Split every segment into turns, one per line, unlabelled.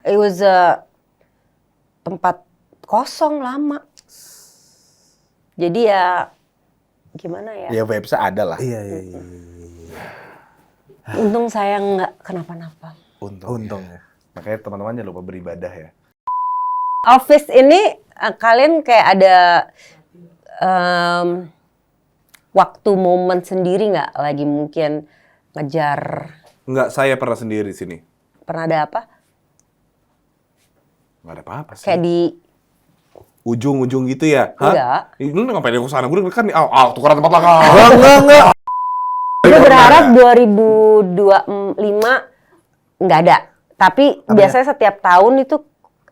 it was tempat kosong lama. Jadi ya gimana ya?
Ya vibes-nya ada lah.
Iya.
Untung saya nggak kenapa-napa.
Untung ya.
Makanya teman-teman jangan lupa beribadah ya.
Office ini kalian kayak ada waktu momen sendiri nggak? Lagi mungkin ngejar.
Enggak, saya pernah sendiri sini.
Pernah ada apa?
Nggak ada apa-apa sih.
Kayak di
Ujung-ujung gitu ya?
Enggak.
Lu ngapain ke sana? Gue kan tukeran tempat lah.
Enggak.
Gue berharap 2025 nggak ada. Tapi biasanya setiap tahun itu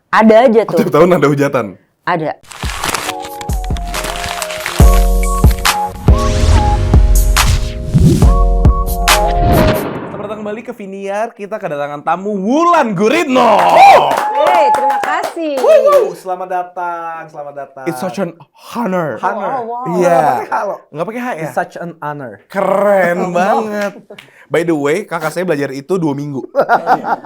ada aja tuh.
Setiap tahun ada hujatan.
Ada.
Selamat datang kembali ke Viniar. Kita kedatangan tamu Wulan Guritno.
Hey, terima kasih.
Selamat datang.
It's such an honor.
Wow.
Iya.
Halo.
Nggak pakai H ya?
It's such an honor.
Keren banget. By the way, kakak saya belajar itu 2 minggu.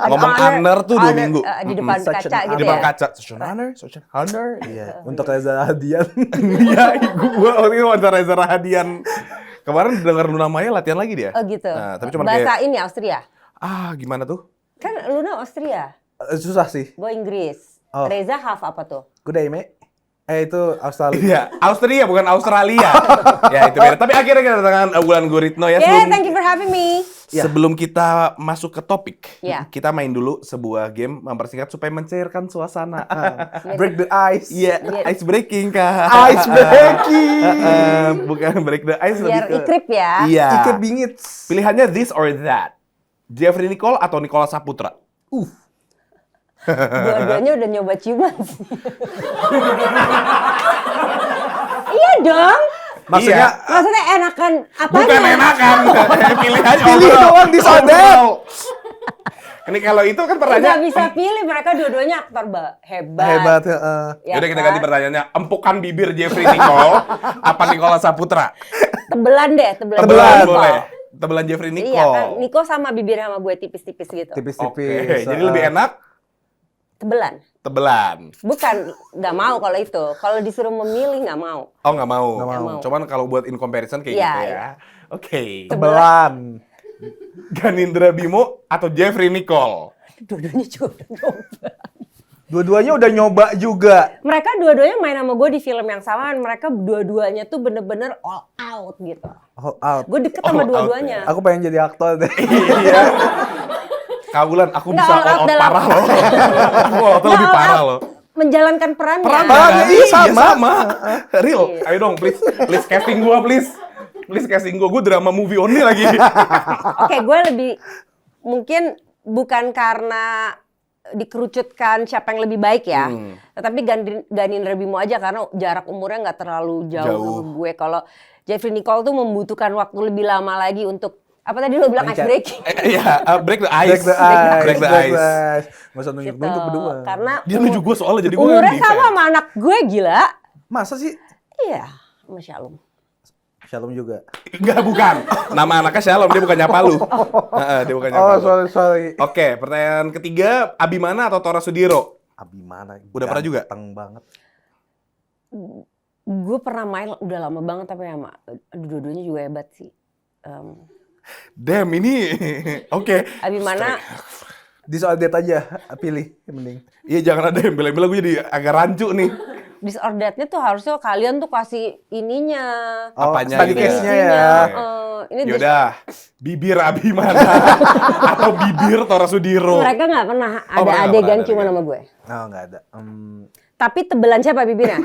Ngomong honor tuh 2 minggu.
Di depan
Such
kaca
an-
gitu
Di depan
ya.
kaca. Such an honor, such an honor.
Iya. Untuk Reza Hadian.
Iya, gua waktu itu wawancara Reza Rahadian. Kemarin dengar Luna Maya latihan lagi dia.
Oh gitu.
Nah, tapi cuma
Bahasa
kayak,
ini Austria.
gimana tuh?
Kan Luna Austria.
Susah sih.
Gue Inggris.
Oh.
Reza half apa tuh?
Good day, mate. Itu Australia.
Iya, Austria bukan Australia. Ya itu beda. Tapi akhirnya kita kedatangan Wulan Guritno ya.
Yeah, thank you for having me.
Sebelum kita masuk ke topik,
Ya.
kita main dulu sebuah game mempersingkat supaya mencairkan suasana.
Break the ice.
Iya, ice breaking kak.
Ice breaking.
Bukan break the ice,
Biar
lebih ke
ikrip ya.
Iya.
Ikat bingit.
Pilihannya this or that. Jeffrey Nicole atau Nicola Saputra?
Dua-duanya udah nyoba ciuman sih. Iya dong.
Maksudnya
Maksudnya enakan apanya?
Bukan enakan. Pilihannya
pilih
overall.
doang di sodet.
Overall. Ini kalau itu kan
Nggak
pertanyaan.
bisa pilih, mereka dua-duanya aktor hebat.
hebat.
Ya
Yaudah kita
kan?
ganti pertanyaannya. Empukan bibir Jeffrey Nicole apa Nicola Saputra?
Tebelan deh, tebelan.
Tebelan.
Boleh. Tebelan Jeffrey Nicole.
Iya kan, Niko sama bibir sama gue tipis-tipis gitu.
Oke,
Tipis-tipis.
jadi lebih enak
Tebelan.
tebelan.
Bukan, nggak mau kalau itu. Kalau disuruh memilih nggak mau.
Oh nggak mau.
Nggak
mau.
Cuman kalau buat in comparison kayak
Iya,
gitu ya.
iya.
Oke.
Tebelan.
Ganindra Bimo atau Jeffrey Nicole?
Dua-duanya juga udah nyoba.
Dua-duanya udah nyoba juga.
Mereka dua-duanya main sama gue di film yang sama. Mereka dua-duanya tuh bener-bener all out gitu.
All out.
Gue deket sama
All out,
dua-duanya.
Aku pengen jadi aktor deh.
Iya. Kawulan, aku
Nggak
bisa
all out
all out
dalam-
parah loh. Aku all out
Nggak
lebih
all
parah
out.
loh.
Menjalankan perannya.
Perannya, iya, sama.
Real.
Iya.
Ayo dong, please casting gua, please. Please casting gua drama movie only lagi.
Oke, gue lebih mungkin bukan karena dikerucutkan siapa yang lebih baik ya, tetapi Ganindra Bimo aja karena jarak umurnya nggak terlalu jauh sama gue. Kalau Jeffrey Nicole tuh membutuhkan waktu lebih lama lagi untuk apa tadi lo bilang ice breaking.
Iya, break the ice.
Break the ice.
Break the ice.
Nggak usah
Gitu.
nunjuk berdua.
Karena
Dia nunjuk gua soalnya jadi gua
umurnya
yang defend.
sama sama anak gue, gila.
Masa sih?
Iya, sama Shalom.
Shalom juga.
Enggak, bukan. Nama anaknya Shalom, dia bukan nyapa lu. Dia bukan nyapa
Oh,
lu.
sorry.
Oke, pertanyaan ketiga, Abimana atau Tora Sudiro?
Abimana.
Udah pernah juga?
Ganteng banget.
Gue pernah main udah lama banget tapi sama dua-duanya juga hebat sih.
Damn, ini oke.
Abimana
Disordet aja, pilih yang mending.
Iya, jangan ada yang bela-bela, gue jadi agak rancu nih.
disorderednya tuh harusnya kalian tuh kasih ininya.
Oh,
Apanya
study
gitu ya?
case-nya
Isinya,
ya.
ini
Yaudah, bibir Abimana atau bibir Tora Sudiro?
mereka nggak pernah ada
mereka nggak
adegan
pernah
cuma
adegan.
sama gue.
Oh, nggak ada.
Tapi tebelan siapa bibirnya?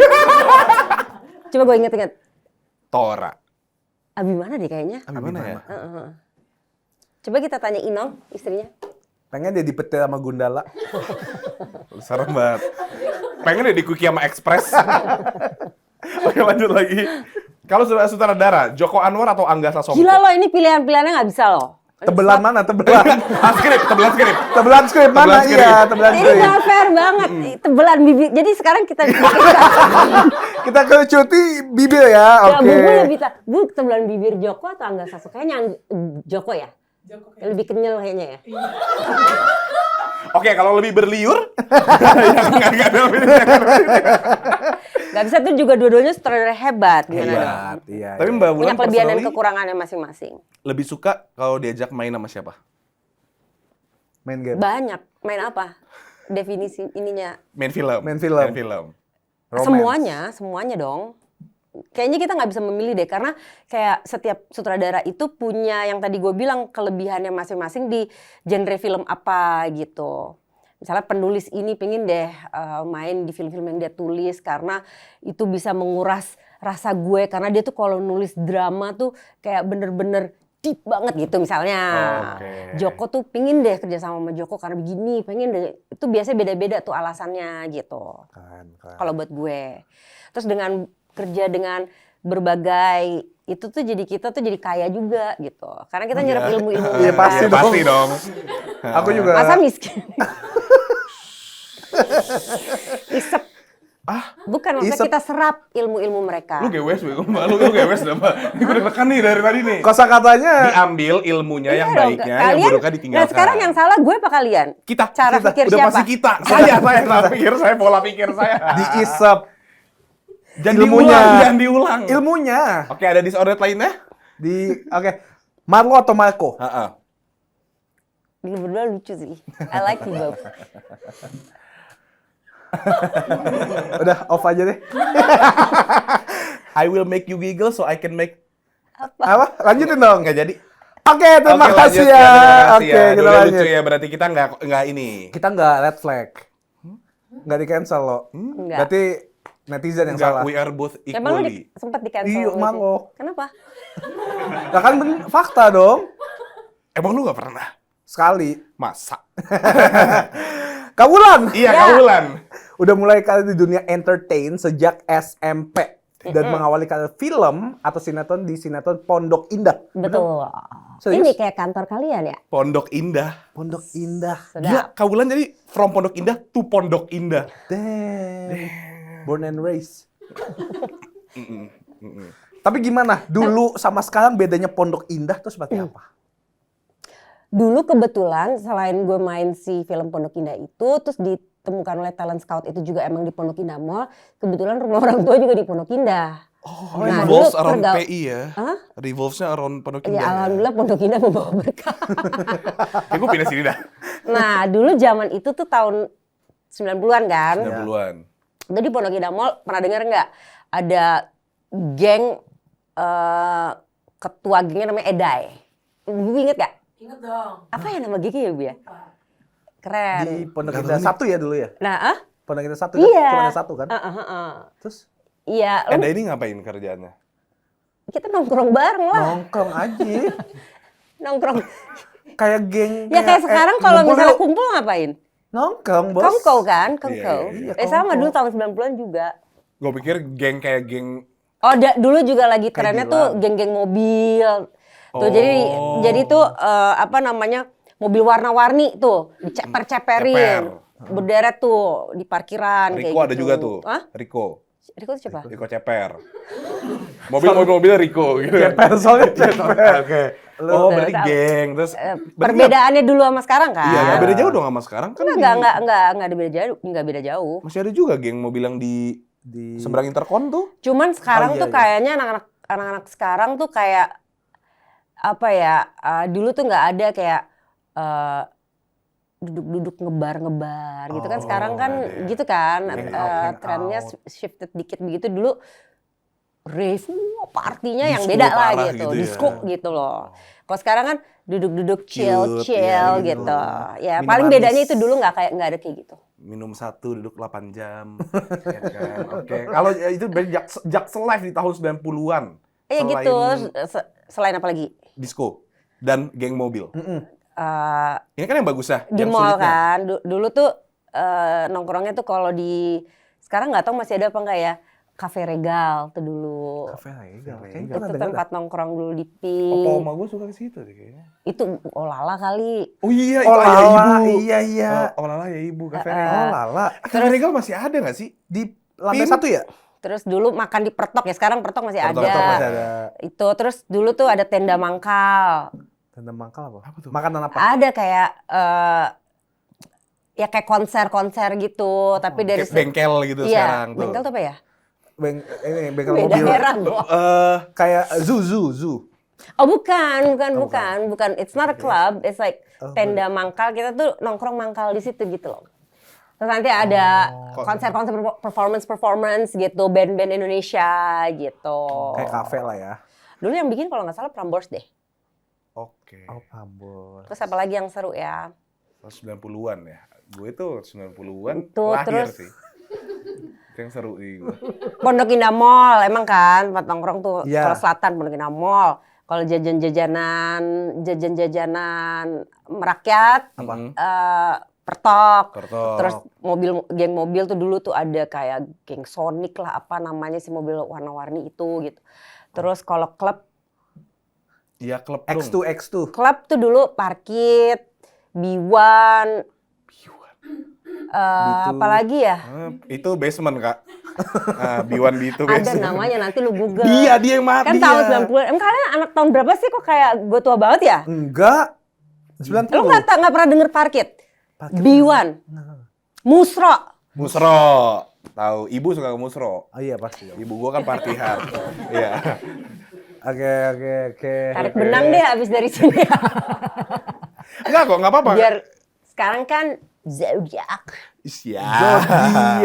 Coba gue inget-inget.
Tora.
Abimana deh kayaknya.
Abimana ya?
Coba kita tanya Inong, istrinya.
Pengen dia dipetir sama Gundala.
Serem banget. Pengen deh di Quickie sama Express. Oke, lanjut lagi. Kalau sutradara, Joko Anwar atau Angga Sasongko?
Gila loh, ini pilihan-pilihannya nggak bisa loh.
Tebelan mana? Tebelan.
Tebelan skrip.
Tebelan skrip mana?
Tebelan skrip.
Iya, tebelan
Ini
skrip.
nggak fair banget. Tebelan bibir. Jadi sekarang kita
Kita ke cuti bibir ya.
ya,
Oke.
Bu lebih Bu tebelan bibir Joko atau Angga Sasongko? Kayaknya Joko ya. Joko. Lebih kenyal kayaknya ya.
Oke, kalau lebih berliur, yang nggak ada.
Gak bisa tuh juga dua-duanya sutradara hebat gimana dong?
Hebat, iya.
Tapi Mbak
Punya
Wulan
kelebihan dan
personally
kekurangannya masing-masing.
lebih suka kalau diajak main sama siapa?
Main game.
Banyak. Main apa? Definisi ininya.
Main film.
Main film.
Main film.
Romance.
Semuanya dong. Kayaknya kita nggak bisa memilih deh, karena kayak setiap sutradara itu punya yang tadi gue bilang kelebihannya masing-masing di genre film apa gitu. Misalnya penulis ini pengen deh main di film-film yang dia tulis karena itu bisa menguras rasa gue, karena dia tuh kalau nulis drama tuh kayak bener-bener deep banget gitu misalnya.
Oke.
Joko tuh pingin deh kerja sama Joko karena begini, pengen deh. Itu biasanya beda-beda tuh alasannya gitu.
Kan.
Kalau buat gue. Terus dengan kerja dengan berbagai itu tuh jadi kita tuh jadi kaya juga gitu. Karena kita nyerap ilmu-ilmu.
Iya, pasti
Iya, pasti dong.
Aku juga.
Masa miskin? Isep. Bukan, maksudnya
isep.
kita serap ilmu-ilmu mereka.
Lu gewes, bego. Lu gewes dah, Mbak. Ini gue deg-degan nih dari tadi nih.
Kosakatanya
Diambil ilmunya yang
Iya dong,
baiknya, yang
kalian-
buruknya ditinggalkan.
Nah sekarang yang salah gue apa kalian?
kita,
Cara pikir
udah
siapa?
pasti kita. Saya pola pikir saya.
diisep
Jangan
ilmunya.
diulang, jangan diulang.
ilmunya.
Oke, ada disordered lainnya?
Oke. Marlo atau Marco?
Heeh.
Lu berdua lucu sih. I like you both.
Udah off aja deh.
I will make you giggle so I can make.
Apa? Lanjutin dong.
Nggak jadi.
Oke, terima
Oke,
kasih
lanjut
ya.
Terima kasih
Oke,
ya.
kita
Dulu
lanjut.
lucu ya, berarti kita nggak ini.
Kita nggak red flag. Nggak di cancel loh.
Enggak.
Berarti netizen yang
Nggak,
salah.
we are both
Emang lu
equally.
sempat di cancel?
Iya, emang lo.
Kenapa?
Nah kan fakta dong.
Emang lu nggak pernah?
Sekali.
Masa?
Kawulan.
Iya,
Ya.
Kawulan.
Udah mulai karir di dunia entertain sejak SMP. Dan mengawali karir film atau sinetron di sinetron Pondok Indah.
Betul.
Serius?
Ini kayak kantor kalian ya?
Pondok Indah.
Pondok Indah.
Gila,
Sedap.
Kawulan jadi from Pondok Indah to Pondok Indah.
Damn. Born and raised. Tapi gimana? Dulu sama sekarang bedanya Pondok Indah tuh seperti apa?
Dulu kebetulan selain gue main si film Pondok Indah itu, terus ditemukan oleh talent scout itu juga emang di Pondok Indah Mall. Kebetulan rumah orang tua juga di Pondok Indah.
Oh,
Nah,
revolves
dulu
around
pergau-
PI ya?
Hah?
Revolves-nya around Pondok
Ya
Indah.
alhamdulillah Pondok Indah membawa berkah.
Kayak gue pindah sini dah.
Nah dulu zaman itu tuh tahun 90-an kan.
90-an.
Itu di Pondok Indah Mall pernah dengar nggak? Ada geng, ketua gengnya namanya Edai. Ibu inget gak?
Ingat dong.
Apa ya nama gengnya ya Bu ya? Keren.
Di Pondok
Nggak
Indah
tahu nih.
1 ya dulu ya?
Nah,
Pondok Indah 1 kan?
iya.
Cuma ada 1 kan? Terus
Iya,
Eda ini ngapain kerjaannya?
kita nongkrong bareng lah.
nongkrong aja.
Nongkrong.
Kayak geng.
Ya kayak sekarang kalau
ngumpul
misalnya
yuk.
kumpul ngapain?
Nongkrong, Bos.
Kongko kan? Kongko.
Iya,
Sama
kongko.
dulu tahun 90-an juga.
Gue pikir geng kayak geng.
Oh, dulu juga lagi trennya tuh
Dilan.
geng-geng mobil. Tuh
Oh.
jadi tuh apa namanya? Mobil warna-warni tuh diceper-ceperin.
Ceper.
Berderet tuh di parkiran kayak
Riko ada
gitu.
juga tuh.
Hah?
Riko.
Riko tuh siapa?
Riko Ceper. Mobil-mobilnya Riko gitu.
Ceper soalnya ceper. Oke.
Oh,
Tuh,
berarti
tahu.
geng. Terus berarti
Perbedaannya dulu sama sekarang kan?
Iya, nggak beda jauh dong sama sekarang kan.
Enggak ada beda jauh, enggak beda jauh.
Masih ada juga geng mobil yang di
Di
seberang Intercon tuh.
Cuman sekarang
iya,
tuh
iya.
kayaknya anak-anak sekarang tuh kayak apa ya? Dulu tuh nggak ada kayak duduk-duduk ngebar gitu kan.
Oh,
Sekarang kan
nggak ada ya.
gitu kan.
Hangout.
Trennya shifted dikit begitu. Dulu rave, partinya yang
Disco
beda lah
parah
gitu,
gitu ya.
disco gitu loh. Kalau sekarang kan duduk-duduk
Cute,
chill
ya,
gitu.
gitu.
Ya
Minum
paling
manis.
bedanya itu dulu nggak ada kayak gitu.
Minum 1 duduk 8 jam. Ya kan? Oke. Kalau itu berarti Jaksel Live di tahun 90-an.
Iya
Selain
gitu. Selain apa lagi?
Disco dan geng mobil.
Eh,
Ini kan yang bagus ya.
di
yang
mall
sulitnya.
kan. Dulu tuh nongkrongnya tuh kalau di sekarang nggak tahu masih ada apa enggak ya. Cafe Regal tuh dulu.
Kafe Regal.
Cafe
Kayaknya
Itu
pernah dengar
tempat nongkrong dulu di
Opa
Pink.
oma gue suka ke situ deh kayaknya.
Itu olala kali.
Oh iya, itu
Oh
ayah
lala,
ibu.
iya iya.
Oh lala ya ibu, Cafe
Oh
Regal.
lala.
Cafe Regal masih ada nggak sih?
Di lantai
Pin?
1 ya?
Terus dulu makan di Pertok ya. Sekarang Pertok masih
Pertok
ada.
masih ada.
Itu terus dulu tuh ada tenda mangkal.
Tenda mangkal apa?
Apa tuh?
Makanan apa?
Ada kayak ya kayak konser-konser gitu, tapi dari
Kayak bengkel gitu
iya,
sekarang tuh.
bengkel tuh apa ya?
Bengkel
Beda
mobil.
era loh.
Kayak zoo.
Oh bukan. It's not a club, it's like tenda mangkal. Kita tuh nongkrong mangkal di situ gitu loh. Terus nanti ada konser-konser performance gitu, band-band Indonesia gitu.
Kayak kafe lah ya.
Dulu yang bikin kalau nggak salah Prambors deh.
Oke.
Oh, Prambors.
Terus apa lagi yang seru ya?
90-an ya. Gue tuh 90-an
Itu,
lahir
terus-
sih. Itu yang seru sih gue.
Pondok Indah Mall, emang kan tempat nongkrong tuh.
Iya.
Kalau selatan Pondok Indah Mall. Kalau jajan-jajanan merakyat, Pertok.
Pertok.
Terus geng mobil tuh dulu tuh ada kayak geng Sonic lah, apa namanya sih mobil warna-warni itu gitu. Terus kalau klub
Iya, klub dong.
X2.
tuh dulu Parkit, B1, apalagi ya?
Itu basement, Kak. B1, B2
Ada
basement.
namanya, nanti lu Google.
Dia yang mati.
Kan tahun 90-an. Emang kalian anak tahun berapa sih kok kayak gue tua banget ya?
Enggak. 90.
Lu nggak pernah denger Parkit? B1, Musro.
Musro. Tahu, ibu suka ke Musro.
Oh iya pasti.
Ibu gua kan party hard. Iya.
Oke.
Tarik benang deh abis dari sini.
Enggak kok, enggak apa-apa.
Biar sekarang kan Zodiac.
Iya.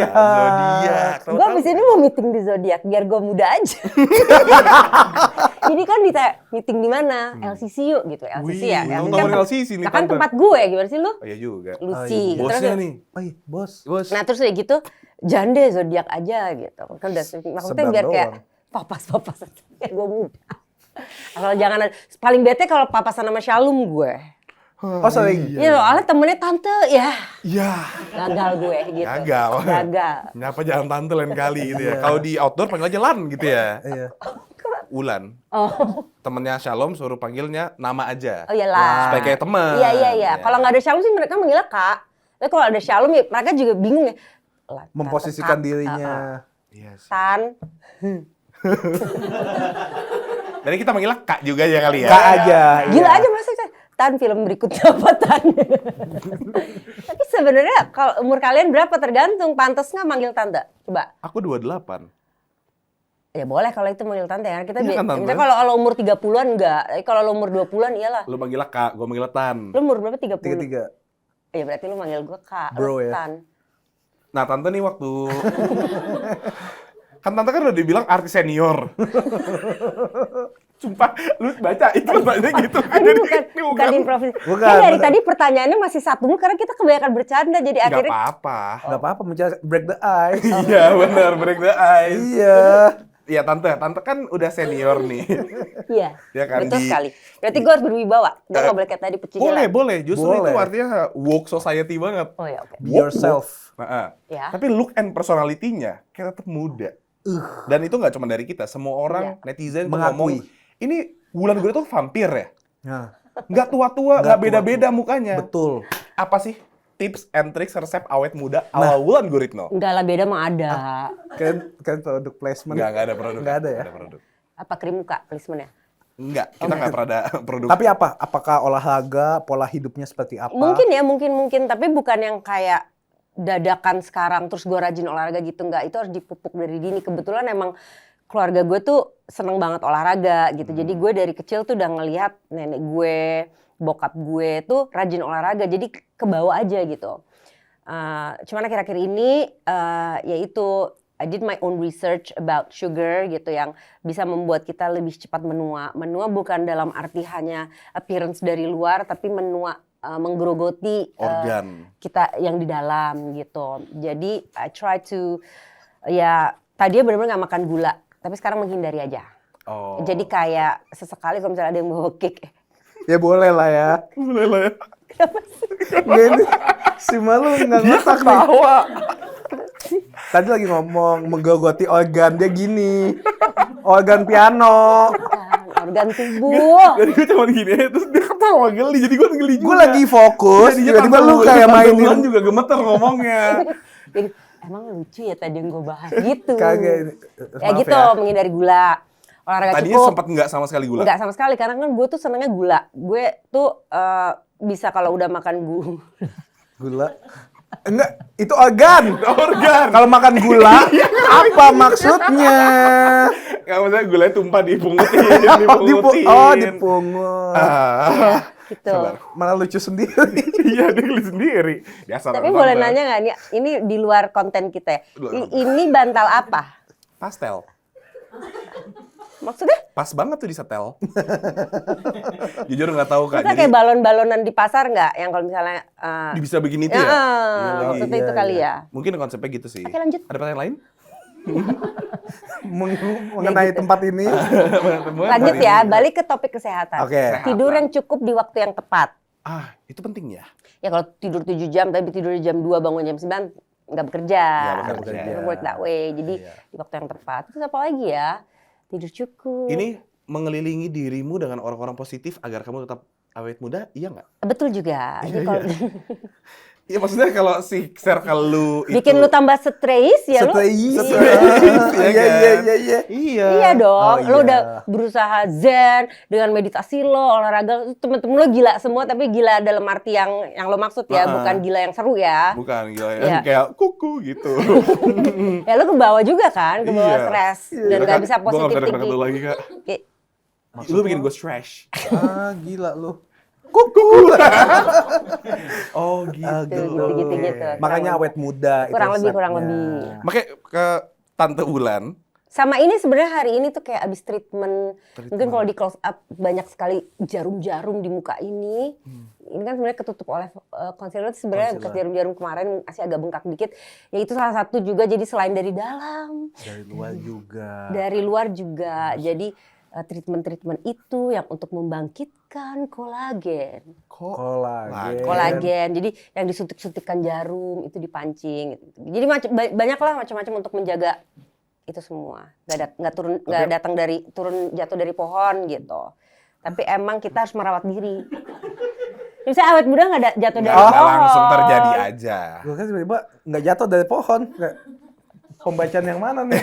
Zodiac.
Gue abis ini mau meeting di Zodiac biar gue muda aja. Ini kan ditanya meeting di mana? LCC yuk gitu. LCC ya.
Wih, lu
kan
tawarin LCC nih,
nah kan
Tante.
tempat gue, gimana sih lu?
Oh iya juga.
Lucy. gitu.
Bosnya
Terus-
nih.
Oh iya, bos.
Nah terus udah gitu, jangan deh Zodiac aja gitu. Kan udah maksudnya
Sebar
biar kayak
doang.
papas kayak gue muda. Kalau jangan paling bete kalau papasan sama Shalom gue.
Oh sering.
Iya soalnya temennya tante ya
Iya.
gagal gue gitu.
Gagal. Kenapa jangan tante lain kali gitu ya. Kalau di outdoor panggil aja Lan gitu ya.
Iya.
Ulan.
Oh,
Temennya Shalom suruh panggilnya nama aja.
oh iyalah.
Supaya kayak teman.
Iya.
Ya.
Kalau nggak ada Shalom sih mereka manggilnya Kak. Tapi kalau ada Shalom ya mereka juga bingung ya. Lah,
Memposisikan
Kak,
dirinya.
Iya sih.
Tan.
Jadi kita manggilnya Kak juga ya kali ya.
Kak aja.
Gila
iya.
aja masa Tan film berikutnya apa Tan? Tapi sebenarnya kalau umur kalian berapa tergantung. Pantes nggak manggil tante? Coba.
Aku 28.
Ya boleh kalau itu manggil tante ya. Kita
Iya kan, Tante?
misalnya kalau umur 30-an enggak. Tapi kalau lo umur 20-an iyalah.
Lu manggilnya Kak, gua manggilnya Tan.
Lu umur berapa? 30?
33.
Ya berarti lu manggil gue Kak.
Bro
lu
ya.
Tan.
Nah, Tante nih waktu kan Tante kan udah dibilang artis senior. Sumpah, lu baca itu katanya gitu.
Ini bukan improvisasi.
Bukan,
Ya dari
bukan.
tadi pertanyaannya masih satu mulu karena kita kebanyakan bercanda jadi
Gak
akhirnya
apa-apa.
Nggak apa-apa, mencari break the ice.
Iya, benar, break the ice.
Iya.
Iya, Tante kan udah senior nih.
iya.
Ya kan,
Betul
di-
sekali. Berarti gue harus berwibawa. Gue nggak boleh kayak tadi pecicilan.
Boleh. Justru
Boleh.
itu artinya woke society banget.
Oh ya oke.
Be yourself.
Nah,
Ya.
Tapi look and personality-nya kayak tetap muda. Dan itu nggak cuma dari kita, semua orang netizen tuh
Mengakui.
ngomong, ini Wulan Guritno tuh vampir ya?
Nah,
Nggak tua-tua,
Nggak
nggak beda-beda mukanya.
betul.
Apa sih tips and tricks resep awet muda ala Wulan Guritno?
Enggak lah beda mah ada.
Kan produk placement.
Nggak ada produk.
Nggak ada ya?
Nggak ada produk.
Apa krim muka placementnya?
Nggak, kita nggak pernah ada produk.
Tapi apa? Apakah olahraga, pola hidupnya seperti apa?
Mungkin ya, mungkin. Tapi bukan yang kayak dadakan sekarang terus gue rajin olahraga gitu. Enggak, itu harus dipupuk dari dini. Kebetulan emang keluarga gue tuh seneng banget olahraga gitu. Jadi gue dari kecil tuh udah ngelihat nenek gue, bokap gue tuh rajin olahraga. Jadi kebawa aja gitu. Cuman akhir-akhir ini yaitu I did my own research about sugar gitu yang bisa membuat kita lebih cepat menua. Menua bukan dalam arti hanya appearance dari luar, tapi menua menggerogoti
Organ.
kita yang di dalam gitu. Jadi I try to ya tadinya benar-benar nggak makan gula, tapi sekarang menghindari aja.
Oh.
Jadi kayak sesekali kalau misalnya ada yang bawa cake,
Ya boleh lah ya.
Boleh lah ya.
Gini, si malu nggak ngotak nih.
Tawa.
Tadi lagi ngomong menggogoti organ dia gini. Organ piano.
organ tubuh.
Jadi gue cuma gini aja, terus dia ketawa geli, jadi gue geli juga.
Gue lagi fokus,
Jadinya
tiba-tiba
Tante
lu
Wulan-
kayak
Tante
mainin.
Wulan juga gemeter ngomongnya.
Jadi emang lucu ya tadi yang gue bahas gitu.
Kagak.
Ya
Maaf
gitu, menghindari gula. Olahraga
Tadinya
cukup.
sempat nggak sama sekali gula.
Enggak sama sekali, karena kan gue tuh senengnya gula. Gue tuh bisa kalau udah makan
Gula. Enggak, itu organ.
Organ.
Kalau makan gula, apa maksudnya?
Nggak maksudnya gulanya tumpah dipungutin,
Dipungut.
Gitu.
Sabar.
Malah lucu sendiri.
Iya, dia geli sendiri. Biasa
Tapi
orang
boleh
tambah.
nanya nggak nih? Ini di luar konten kita ya.
Luar.
Ini bantal apa?
Pastel.
Maksudnya?
Pas banget tuh di setel. Jujur nggak tahu Kak.
Maksudnya kayak balon-balonan di pasar nggak? Yang kalau misalnya...
bisa begini tuh ya? Iya lagi.
maksudnya itu kali ya.
Mungkin konsepnya gitu sih.
Oke, lanjut.
Ada pertanyaan lain?
Mengenai tempat ini.
Lanjut ya, balik ke topik kesehatan.
Oke.
Tidur yang cukup di waktu yang tepat.
Itu penting ya?
Ya kalau tidur 7 jam, tapi tidur jam 2, bangun jam 9, nggak bekerja.
Nggak bekerja.
It doesn't work that way. Jadi di waktu yang tepat. Terus apa lagi ya? Tidur cukup.
Ini mengelilingi dirimu dengan orang-orang positif agar kamu tetap awet muda, iya nggak?
Betul juga. Jadi kalau
Iya maksudnya kalau si circle lu itu...
bikin lu tambah stres ya lu.
Stres. Iya.
Iya.
Iya dong,
Oh,
lo
iya.
udah berusaha zen dengan meditasi lo, olahraga, temen-temen lo gila semua, tapi gila dalam arti yang lo maksud ya, bukan gila yang seru ya.
Bukan gila
Iya.
yang kayak kuku gitu.
Ya lo ke bawah juga kan, ke bawah
Iya.
stres dan gak bisa
Gue
positif
gak bisa deket lu
thinking.
lagi Kak.
Kayak,
Lu bikin gue trash.
Gila lu.
Oh gitu.
gitu.
Makanya awet muda. itu
Kurang lebih.
resepnya.
Makanya ke Tante Ulan.
Sama ini sebenarnya hari ini tuh kayak abis treatment. Mungkin kalau di close up banyak sekali jarum-jarum di muka ini. Ini kan sebenarnya ketutup oleh concealer. Sebenarnya bekas jarum-jarum kemarin masih agak bengkak dikit. Ya itu salah satu juga, jadi selain dari dalam,
Dari luar juga.
dari luar juga. Jadi treatment-treatment itu yang untuk membangkitkan kolagen. Kolagen. Jadi yang disuntik-suntikkan jarum itu dipancing. Gitu. Jadi banyaklah macam-macam untuk menjaga itu semua. Nggak datang dari jatuh dari pohon gitu. Tapi emang kita harus merawat diri. Misalnya awet muda nggak jatuh dari pohon.
Nggak langsung terjadi aja.
Gue kan tiba-tiba nggak jatuh dari pohon. Kayak, pembacaan yang mana nih?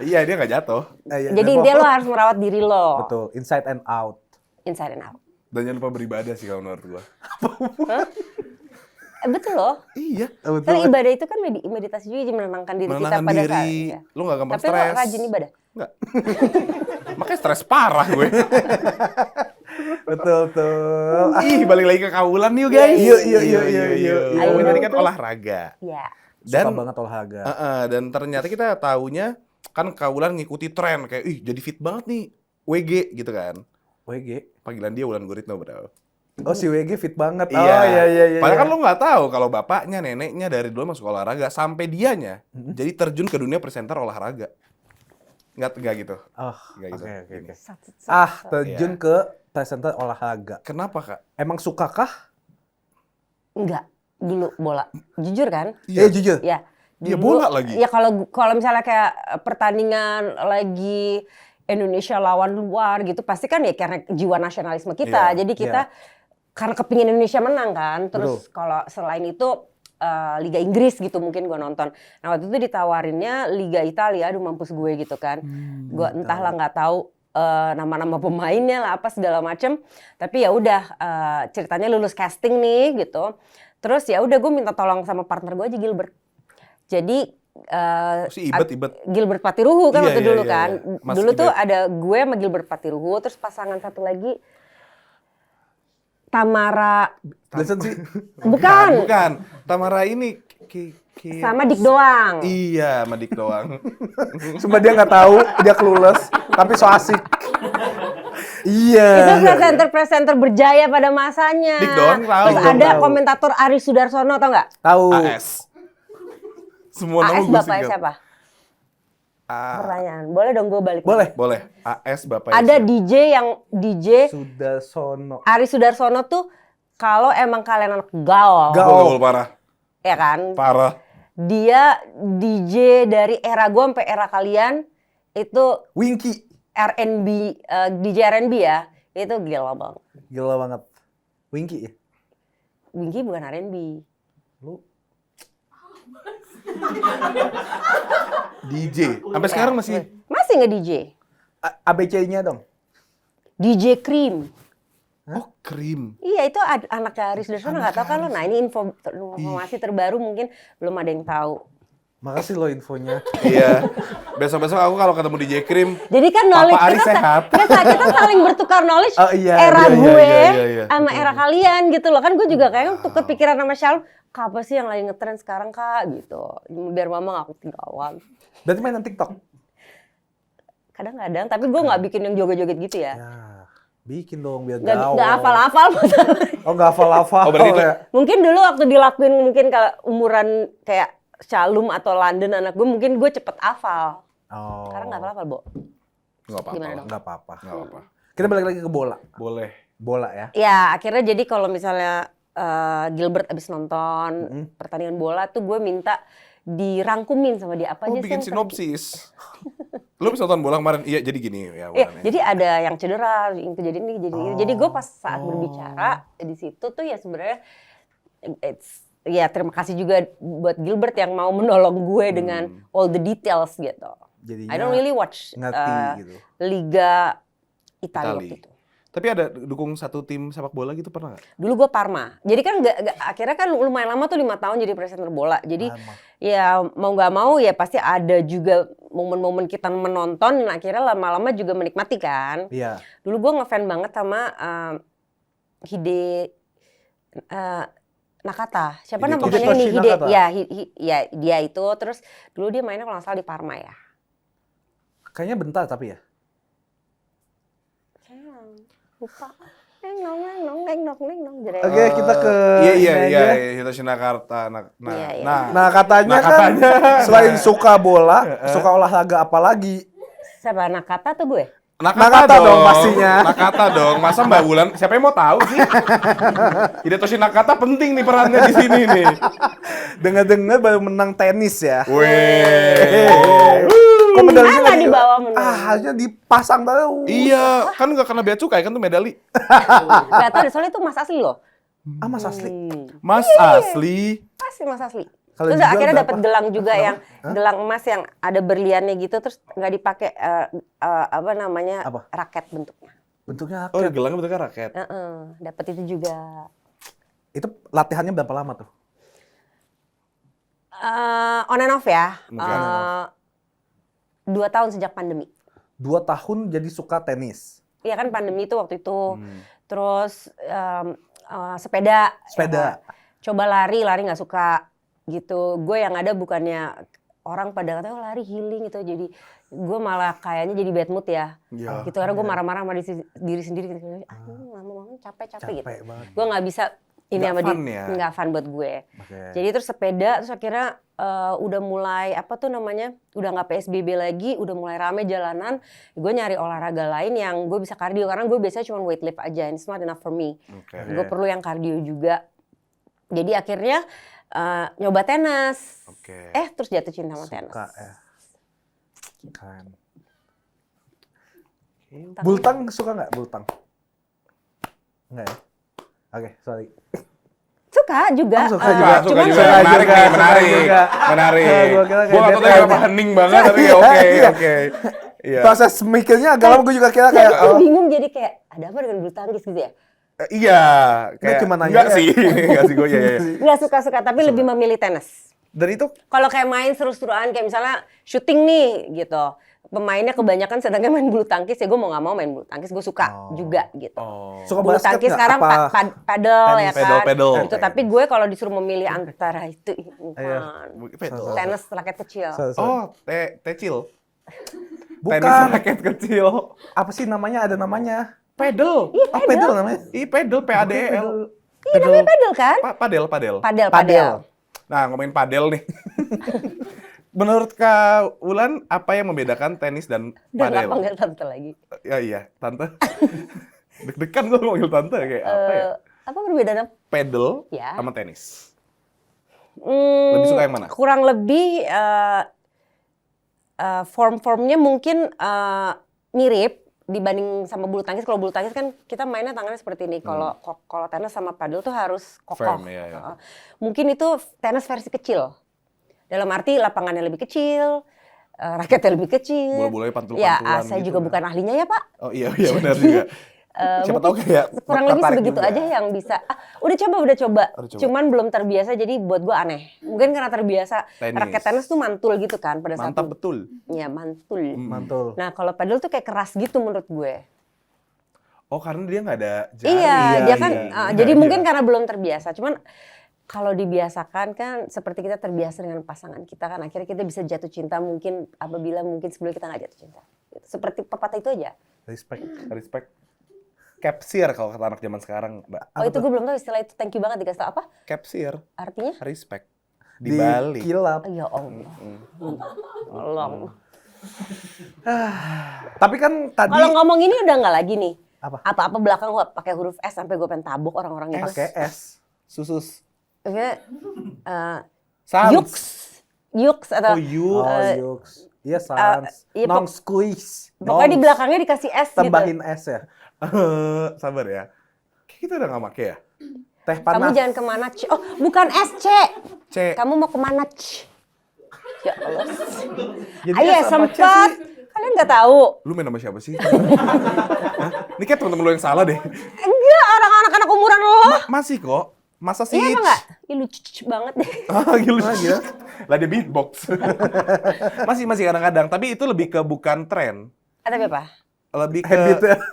Iya dia nggak jatuh.
Iya,
Jadi
dari
intinya lo
pohon.
harus merawat diri lo.
Betul, inside and out.
Inside and out.
Dan jangan lupa beribadah sih kalau menurut gua.
Betul loh.
Iya.
Karena ibadah itu kan meditasi juga, jadi menenangkan diri kita
Menenangkan
pada
diri.
saat. Ya.
Lu nggak gampang
Tapi
stres.
lo rajin ibadah.
Nggak. Makanya stres parah gue.
Betul.
Ih, balik lagi ke kaulan yuk guys.
Yuk.
Ayo,
Tadi kan
please.
olahraga.
Ya.
Suka
Dan
banget olahraga.
dan ternyata kita taunya kan kaulan ngikuti tren kayak jadi fit banget nih WG gitu kan.
WG.
Panggilan dia Wulan Guritno bro.
Oh si WG fit banget.
Iya.
Oh iya.
Padahal kan lu nggak tahu kalau bapaknya, neneknya dari dulu masuk olahraga sampai dianya jadi terjun ke dunia presenter olahraga. Nggak gitu.
Oh,
Nggak gitu.
oke.
Gini.
Terjun
Iya.
ke presenter olahraga.
Kenapa kak?
Emang sukakah?
Enggak. Dulu bola. Jujur kan?
Iya.
Jujur.
Ya.
Iya,
Dulu-
bola lagi.
Ya kalau misalnya kayak pertandingan lagi Indonesia lawan luar gitu, pasti kan ya karena jiwa nasionalisme kita.
Iya,
Jadi kita karena kepingin Indonesia menang kan. Terus
Betul.
kalau selain itu Liga Inggris gitu mungkin gue nonton. Nah waktu itu ditawarinnya Liga Italia, aduh mampus gue gitu kan. Gue entahlah nggak tahu nama-nama pemainnya lah apa segala macem. Tapi ya udah ceritanya lulus casting nih gitu. Terus ya udah gue minta tolong sama partner gue aja Gilbert. Jadi
Si Ibet.
Gilbert Patiruhu kan
Iya,
waktu
iya,
dulu
iya,
kan.
iya. Mas
Dulu tuh
Ibet.
ada gue sama Gilbert Patiruhu, terus pasangan satu lagi Tamara,
Listen sih.
bukan,
Bukan. Tamara ini
sama Dik doang.
Iya, sama Dik doang.
Cuma dia nggak tahu, dia clueless, tapi so asik. Iya.
Itu presenter berjaya pada masanya.
Dik doang tahu.
Terus
Dik doang
ada
tahu.
komentator Ari Sudarsono, tau nggak?
Tahu.
AS. Semua nama
AS
gue
bapaknya
singkat.
siapa? Pertanyaan. Boleh dong gue balik.
Boleh.
Boleh. AS bapaknya.
Ada
siapa?
DJ
Sudah sono.
Ari Sudarsono tuh kalau emang kalian anak gaul,
Gaul parah.
ya kan?
Parah.
Dia DJ dari era gue sampai era kalian itu
Winky.
R&B, DJ R&B ya, itu gila banget.
Gila banget. Winky ya?
Winky bukan R&B.
Lu
DJ. Sampai sekarang masih.
Masih nge-DJ.
ABC-nya dong.
DJ Cream.
Oh, krim.
Iya, itu anaknya Aris Darsono, nggak tahu kan lo. Nah, ini informasi terbaru mungkin belum ada yang tahu.
Makasih lo infonya.
Iya. Besok-besok aku kalau ketemu DJ Krim,
Jadi kan knowledge
Papa Aris sehat.
kita saling bertukar knowledge
Oh, iya,
era
iya,
gue
iya.
sama era kalian gitu loh. Kan gue juga kayaknya tuh kepikiran sama Shalom, apa sih yang lagi ngetren sekarang Kak gitu. Biar mama gak ketinggalan.
Berarti mainan TikTok?
Kadang-kadang, tapi gue nggak bikin yang joget-joget gitu ya.
Ya, bikin dong biar
Nggak
gaul.
hafal-hafal.
Oh, nggak hafal-hafal.
Oh, berarti itu-
ya?
Mungkin dulu waktu dilakuin mungkin kalau umuran kayak Shalom atau London anak gue, mungkin gue cepet hafal.
Oh.
Sekarang nggak hafal, Bo.
Nggak apa-apa.
Gimana dong?
Nggak apa-apa.
Nggak apa-apa.
Kita balik lagi ke bola.
Boleh.
Bola ya.
Ya akhirnya jadi kalau misalnya Gilbert abis nonton pertandingan bola tuh gue minta dirangkumin sama dia apa
Oh,
aja sih
bikin
yang
sinopsis. Lu bisa nonton bola kemarin? Iya, jadi gini ya.
Iya,
bolannya.
jadi ada yang cedera, yang kejadian ini, kejadian ini. Jadi gue pas saat berbicara di situ tuh ya sebenarnya ya terima kasih juga buat Gilbert yang mau menolong gue dengan all the details gitu.
Jadinya
I don't really watch
ngerti gitu.
Liga Italia
Itali.
waktu itu.
Tapi ada dukung satu tim sepak bola gitu pernah nggak?
Dulu gue Parma. Jadi kan akhirnya kan lumayan lama tuh 5 tahun jadi presenter bola. Jadi
Parma.
ya mau nggak mau ya pasti ada juga momen-momen kita menonton dan akhirnya lama-lama juga menikmati kan.
Iya.
Dulu gue ngefan banget sama Nakata. Siapa namanya
Hidetoshi
ini?
Nakata.
Ya dia itu. Terus dulu dia mainnya kalau nggak salah di Parma ya.
Kayaknya bentar tapi ya.
Lupa. Neng. Jadi
Oke, kita ke
Iya,
ini aja.
Hitoshi Nakata.
Iya, iya.
Nah, katanya kan selain suka bola, suka olahraga apa lagi?
siapa Nakata tuh gue?
Nakata dong pastinya.
Nakata dong. Masa Mbak Wulan, siapa yang mau tahu sih? Hidetoshi Nakata penting nih perannya di sini nih.
Dengar-dengar baru menang tenis ya.
Weh.
Kok medalinya
Mana di bawah menang?
harusnya dipasang tahu.
Iya, kan nggak kena bea cukai kan tuh medali.
Gak tau deh, soalnya itu Mas asli loh.
Ah, Mas asli.
Mas asli.
Pasti Mas asli.
Kalau
Terus
dijual
akhirnya
berapa?
dapat gelang juga yang gelang emas yang ada berliannya gitu, terus nggak dipakai apa namanya
Apa?
raket bentuknya.
Bentuknya
Oh,
raket.
gelangnya bentuknya raket.
Dapat itu juga.
Itu latihannya berapa lama tuh?
On and off ya.
Oke.
2 tahun sejak pandemi.
2 tahun jadi suka tenis.
Iya kan pandemi itu waktu itu. Terus sepeda.
Sepeda.
Coba lari nggak suka gitu. Gue yang ada bukannya orang pada katanya lari healing gitu. Jadi gue malah kayaknya jadi bad mood ya.
Iya.
Gitu karena gue marah-marah sama diri sendiri gitu. Lama-lama capek gitu.
Capek banget.
Gue nggak bisa ini
Nggak
sama
fun ya?
nggak fun buat gue.
Oke.
Jadi terus sepeda, terus akhirnya udah mulai apa tuh namanya, udah nggak PSBB lagi, udah mulai rame jalanan. Gue nyari olahraga lain yang gue bisa kardio karena gue biasanya cuma weight lift aja, and it's not enough for me.
Oke.
Gue perlu yang kardio juga. Jadi akhirnya nyoba tenis.
Oke.
Terus jatuh cinta sama tenis.
Suka ya. Keren.
Tentang-
Bultang suka nggak bultang? Enggak ya? Oke, sorry.
Suka juga.
Oh, suka juga.
Suka
Cuman
juga.
suka
Menarik
juga,
nih,
suka
menarik.
juga.
Menarik.
Gua kira kayak
Gue nggak tahu
Deadpool.
kenapa hening banget, tapi ya
Iya,
oke,
iya.
oke. Iya.
Proses mikirnya agak lama, gue juga kira kayak
Saya tuh bingung jadi kayak ada apa dengan bulu tangkis gitu ya.
Iya. Kayak,
cuma nanya
enggak
ya.
sih. Enggak sih gue, ya.
Nggak suka-suka tapi lebih memilih tenis.
Dan itu
Kalau kayak main seru-seruan kayak misalnya syuting nih gitu. Pemainnya kebanyakan sedangkan main bulu tangkis ya gue mau nggak mau main bulu tangkis gue suka juga gitu.
suka
Bulu
basket
tangkis
nggak?
sekarang
Apa?
padel ya kan.
Pedal.
Gitu, tapi gue kalau disuruh memilih antara itu
Iya.
Pedal.
tenis raket kecil.
Oh, tecil.
Bukan.
Tenis raket kecil.
Apa sih namanya? Ada namanya.
Pedal.
Oh, pedal namanya.
Pedal, PADEL.
Iya namanya padel kan?
Padel.
Padel.
Nah, ngomongin padel nih. Menurut Kak Wulan, apa yang membedakan tenis dan
Udah nggak
padel?
panggil tante lagi.
Ya iya, tante. Deg-degan gue manggil tante kayak apa ya?
Apa perbedaannya?
Pedal
Ya.
sama tenis. Lebih suka yang mana?
Kurang lebih form-formnya mungkin mirip dibanding sama bulu tangkis. Kalau bulu tangkis kan kita mainnya tangannya seperti ini. Kalau tenis sama padel tuh harus kokoh.
Firm, iya, iya.
Mungkin itu tenis versi kecil. Dalam arti lapangannya lebih kecil, raketnya lebih kecil.
Bola-bolanya pantul-pantulan
Ya, saya
gitu
juga
kan.
bukan ahlinya ya Pak.
Oh iya benar juga. Siapa tahu
mungkin
kayak
kurang lebih
tertarik
sebegitu
juga.
aja yang bisa. Udah coba.
Udah coba.
Cuman belum terbiasa jadi buat gue aneh. Mungkin karena terbiasa
Tenis.
raket tenis tuh mantul gitu kan pada saat
Mantap
itu.
betul.
Ya mantul.
Mantul.
Nah kalau padel tuh kayak keras gitu menurut gue.
Oh karena dia nggak ada jari.
Iya, dia kan. Jadi
Iya.
mungkin karena belum terbiasa. Cuman kalau dibiasakan kan seperti kita terbiasa dengan pasangan kita kan akhirnya kita bisa jatuh cinta mungkin apabila mungkin sebelum kita nggak jatuh cinta. Seperti pepatah itu aja.
Respect. Capsir kalau kata anak zaman sekarang, Mbak.
Oh itu gue belum tahu istilah itu. Thank you banget dikasih tau apa?
Capsir,
Artinya?
respect. Dibalik.
Kilap.
Ya Allah. Tolong.
Tapi kan tadi
Kalau ngomong ini udah nggak lagi nih.
Apa?
Apa-apa belakang gua pakai huruf S sampai gue pengen tabuk orang-orang itu.
pakai S.
Susus.
Oke.
Sans.
Yux atau
Oh, you.
Oh, Yux. Iya, sans.
iya,
Nong squeeze.
pokoknya di belakangnya dikasih S gitu.
Tambahin S ya.
Sabar ya. Kayak kita udah nggak make ya?
Teh
Kamu
panas.
jangan kemana, C. Oh, bukan S, C.
C.
Kamu mau kemana, C? Ya Allah.
Jadi
Ayo
S sama C
sempat.
sih.
Kalian nggak tahu.
Lu main sama siapa sih? Hah? Ini kayak temen-temen lu yang salah deh.
Enggak, orang-orang anak umuran lo.
Masih kok. Masa sih?
Iya emang nggak? Ih, lucu banget deh.
Ah, gila. Lah dia beatbox. masih kadang-kadang. Tapi itu lebih ke bukan tren.
Tapi apa?
Lebih ke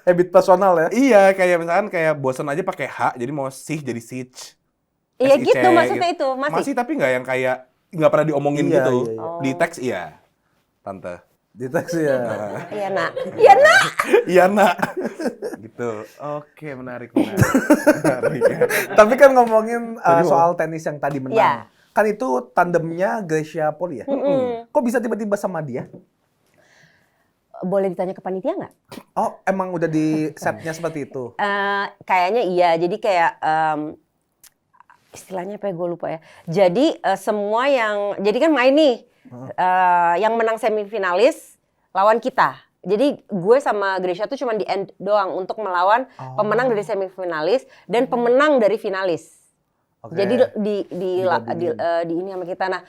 Habit personal ya.
iya, kayak misalkan kayak bosan aja pakai H, jadi mau sih jadi sich.
Iya
SIC,
gitu maksudnya itu.
Masih tapi nggak yang kayak nggak pernah diomongin
Iya,
gitu.
iya, iya.
Di teks iya. Tante.
Di taksi ya.
Iya nak. Iya nak.
Iya nak. Gitu. Oke, menarik. Menarik ya.
Tapi kan ngomongin soal tenis yang tadi menang.
Iya.
Kan itu tandemnya Gracia Poli ya? Kok bisa tiba-tiba sama dia?
Boleh ditanya ke panitia nggak?
Oh, emang udah di setnya seperti itu?
Kayaknya iya. Jadi kayak istilahnya apa ya gue lupa ya. Jadi semua yang jadi kan main nih yang menang semifinalis lawan kita. Jadi gue sama Gracia tuh cuma di end doang untuk melawan pemenang dari semifinalis dan pemenang dari finalis.
Oke.
Jadi di ini sama kita. Nah,